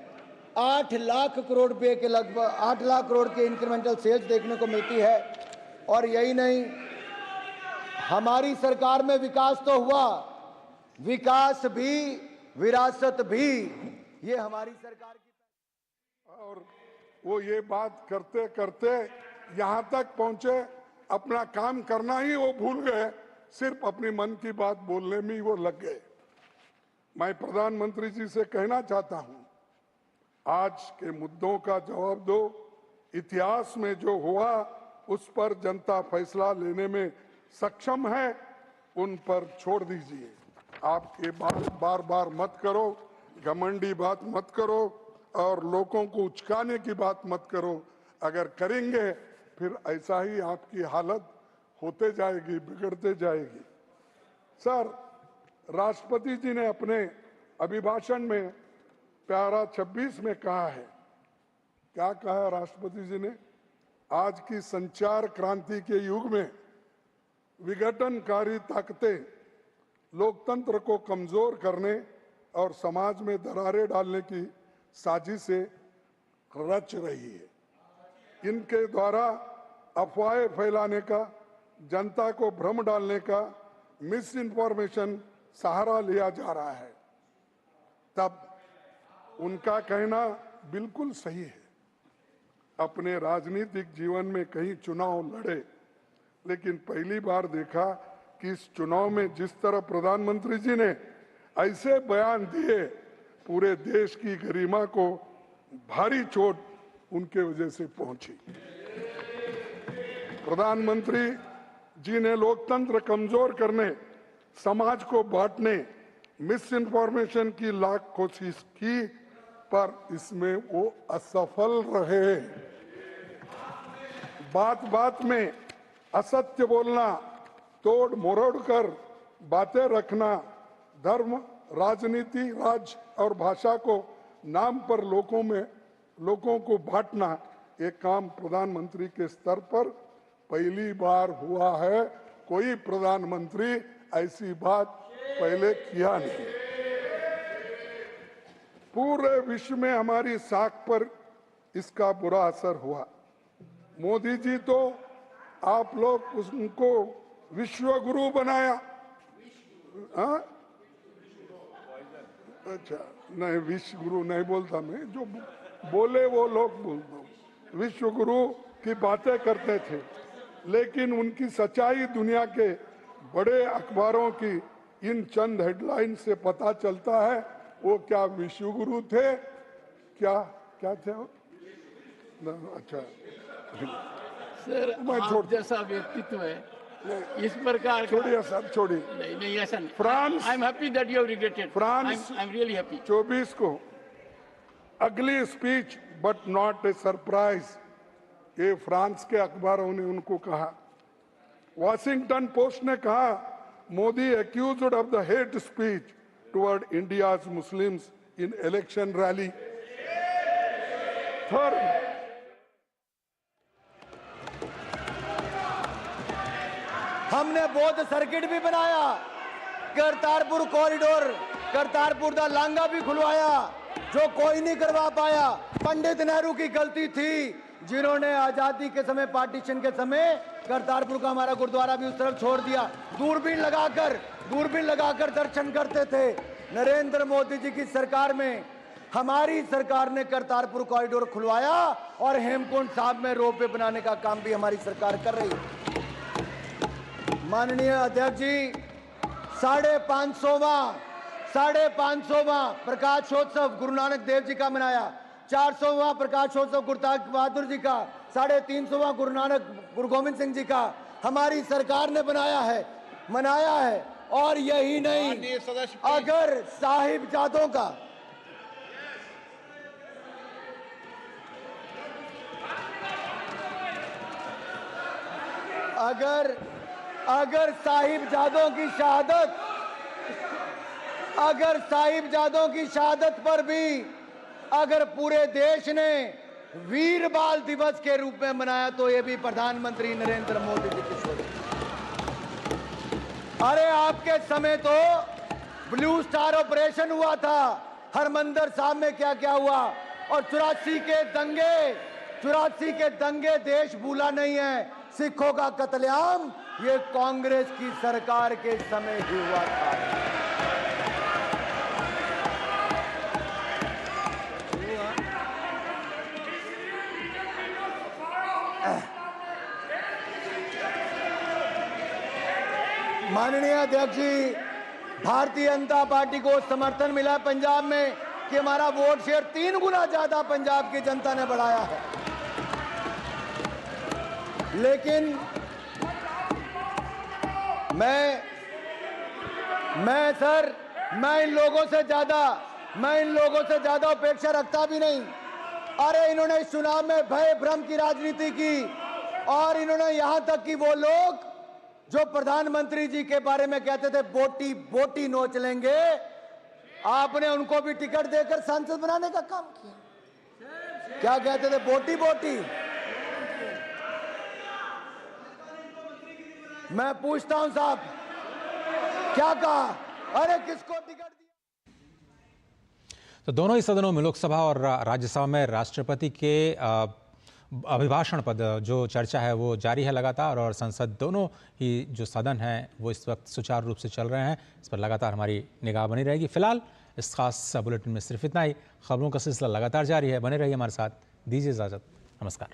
[SPEAKER 11] 8 लाख करोड़ रुपए के लगभग 8 लाख करोड़ के इंक्रीमेंटल सेल्स देखने को मिलती है। और यही नहीं, हमारी सरकार में विकास तो हुआ, विकास भी विरासत भी, ये हमारी सरकार की।
[SPEAKER 12] और वो ये बात करते करते यहाँ तक पहुंचे, अपना काम करना ही वो भूल गए, सिर्फ अपनी मन की बात बोलने में ही वो लग गए। मैं प्रधानमंत्री जी से कहना चाहता हूं, आज के मुद्दों का जवाब दो। इतिहास में जो हुआ उस पर जनता फैसला लेने में सक्षम है, उन पर छोड़ दीजिए। आप ये बात बार मत करो, घमंडी बात मत करो और लोगों को उचकाने की बात मत करो। अगर करेंगे फिर ऐसा ही आपकी हालत होते जाएगी, बिगड़ते जाएगी। सर, राष्ट्रपति जी ने अपने अभिभाषण में प्यारा 26 में कहा है, क्या कहा राष्ट्रपति जी ने? आज की संचार क्रांति के युग में विघटनकारी ताकतें लोकतंत्र को कमजोर करने और समाज में दरारें डालने की साजिशें रच रही है। इनके द्वारा अफवाहें फैलाने का, जनता को भ्रम डालने का, मिस इन्फॉर्मेशन सहारा लिया जा रहा है। तब उनका कहना बिल्कुल सही है। अपने राजनीतिक जीवन में कई चुनाव लड़े, लेकिन पहली बार देखा कि इस चुनाव में जिस तरह प्रधानमंत्री जी ने ऐसे बयान दिए, पूरे देश की गरिमा को भारी चोट उनके वजह से पहुंची। प्रधानमंत्री जी ने लोकतंत्र कमजोर करने, समाज को बांटने, मिस इन्फॉर्मेशन की लाख कोशिश की, पर इसमें वो असफल रहे। बात बात में असत्य बोलना, तोड़ मरोड़ कर बातें रखना, धर्म, राजनीति, राज्य और भाषा को नाम पर लोगों को बांटना, ये काम प्रधानमंत्री के स्तर पर पहली बार हुआ है। कोई प्रधानमंत्री ऐसी बात पहले किया नहीं। पूरे विश्व में हमारी साख पर इसका बुरा असर हुआ। मोदी जी तो आप लोग उनको विश्व गुरु बनाया। हाँ? अच्छा, नहीं विश्व गुरु नहीं बोलता मैं, जो बोले वो लोग बोलता हूँ। विश्व गुरु की बातें करते थे, लेकिन उनकी सच्चाई दुनिया के बड़े अखबारों की इन चंद हेडलाइन से पता चलता है। वो क्या विश्व गुरु थे? क्या थे वो? अच्छा
[SPEAKER 13] सर, आप जैसा व्यक्तित्व है, इस प्रकार
[SPEAKER 12] छोड़िए सर, छोड़िए।
[SPEAKER 13] नहीं ऐसा नहीं।
[SPEAKER 12] France,
[SPEAKER 13] I am happy that you have regretted.
[SPEAKER 12] France
[SPEAKER 13] I am really happy.
[SPEAKER 12] 24 को अगली speech but not a surprise, ये फ्रांस के अखबारों ने उनको कहा। वॉशिंगटन पोस्ट ने कहा, Modi accused of the hate speech toward India's Muslims in election rally. Third,
[SPEAKER 11] हमने बौद्ध सर्किट भी बनाया, करतारपुर कॉरिडोर, करतारपुर दा लांगा भी खुलवाया, जो कोई नहीं करवा पाया। पंडित नेहरू की गलती थी, जिन्होंने आजादी के समय, पार्टीशन के समय करतारपुर का हमारा गुरुद्वारा भी उस तरफ छोड़ दिया। दूरबीन लगाकर दर्शन करते थे। नरेंद्र मोदी जी की सरकार में हमारी सरकार ने करतारपुर कॉरिडोर खुलवाया और हेमकुंड साहब में रोपवे बनाने का काम भी हमारी सरकार कर रही है। माननीय अध्यक्ष जी, 550वां प्रकाशोत्सव गुरु नानक देव जी का मनाया, 400वां प्रकाशोत्सव गुरु तेग बहादुर जी का, 350वां गुरु गोविंद सिंह जी का हमारी सरकार ने मनाया है। और यही नहीं, अगर साहिबजादों का अगर साहिबजादों की शहादत पर भी अगर पूरे देश ने वीर बाल दिवस के रूप में मनाया, तो ये भी प्रधानमंत्री नरेंद्र मोदी जी की सोच। अरे आपके समय तो ब्लू स्टार ऑपरेशन हुआ था, हरमंदिर साहब में क्या क्या हुआ, और 84 के दंगे देश भूला नहीं है। सिखों का कत्लेआम ये कांग्रेस की सरकार के समय ही हुआ था। माननीय अध्यक्ष जी, भारतीय जनता पार्टी को समर्थन मिला पंजाब में कि हमारा वोट शेयर 3 गुना ज्यादा पंजाब की जनता ने बढ़ाया है। लेकिन मैं इन लोगों से ज्यादा अपेक्षा रखता भी नहीं। अरे इन्होंने इस चुनाव में भय भ्रम की राजनीति की, और इन्होंने यहां तक कि वो लोग जो प्रधानमंत्री जी के बारे में कहते थे बोटी नोच लेंगे, आपने उनको भी टिकट देकर सांसद बनाने का काम किया। क्या कहते थे? बोटी। मैं पूछता हूं साहब, क्या कहा? अरे किसको टिकट दिया?
[SPEAKER 1] तो दोनों ही सदनों में, लोकसभा और राज्यसभा में, राष्ट्रपति के अभिभाषण पर जो चर्चा है वो जारी है लगातार, और संसद दोनों ही जो सदन हैं वो इस वक्त सुचारू रूप से चल रहे हैं। इस पर लगातार हमारी निगाह बनी रहेगी। फिलहाल इस खास बुलेटिन में सिर्फ इतना ही। खबरों का सिलसिला लगातार जारी है, बने रहिए हमारे साथ। दीजिए इजाजत, नमस्कार।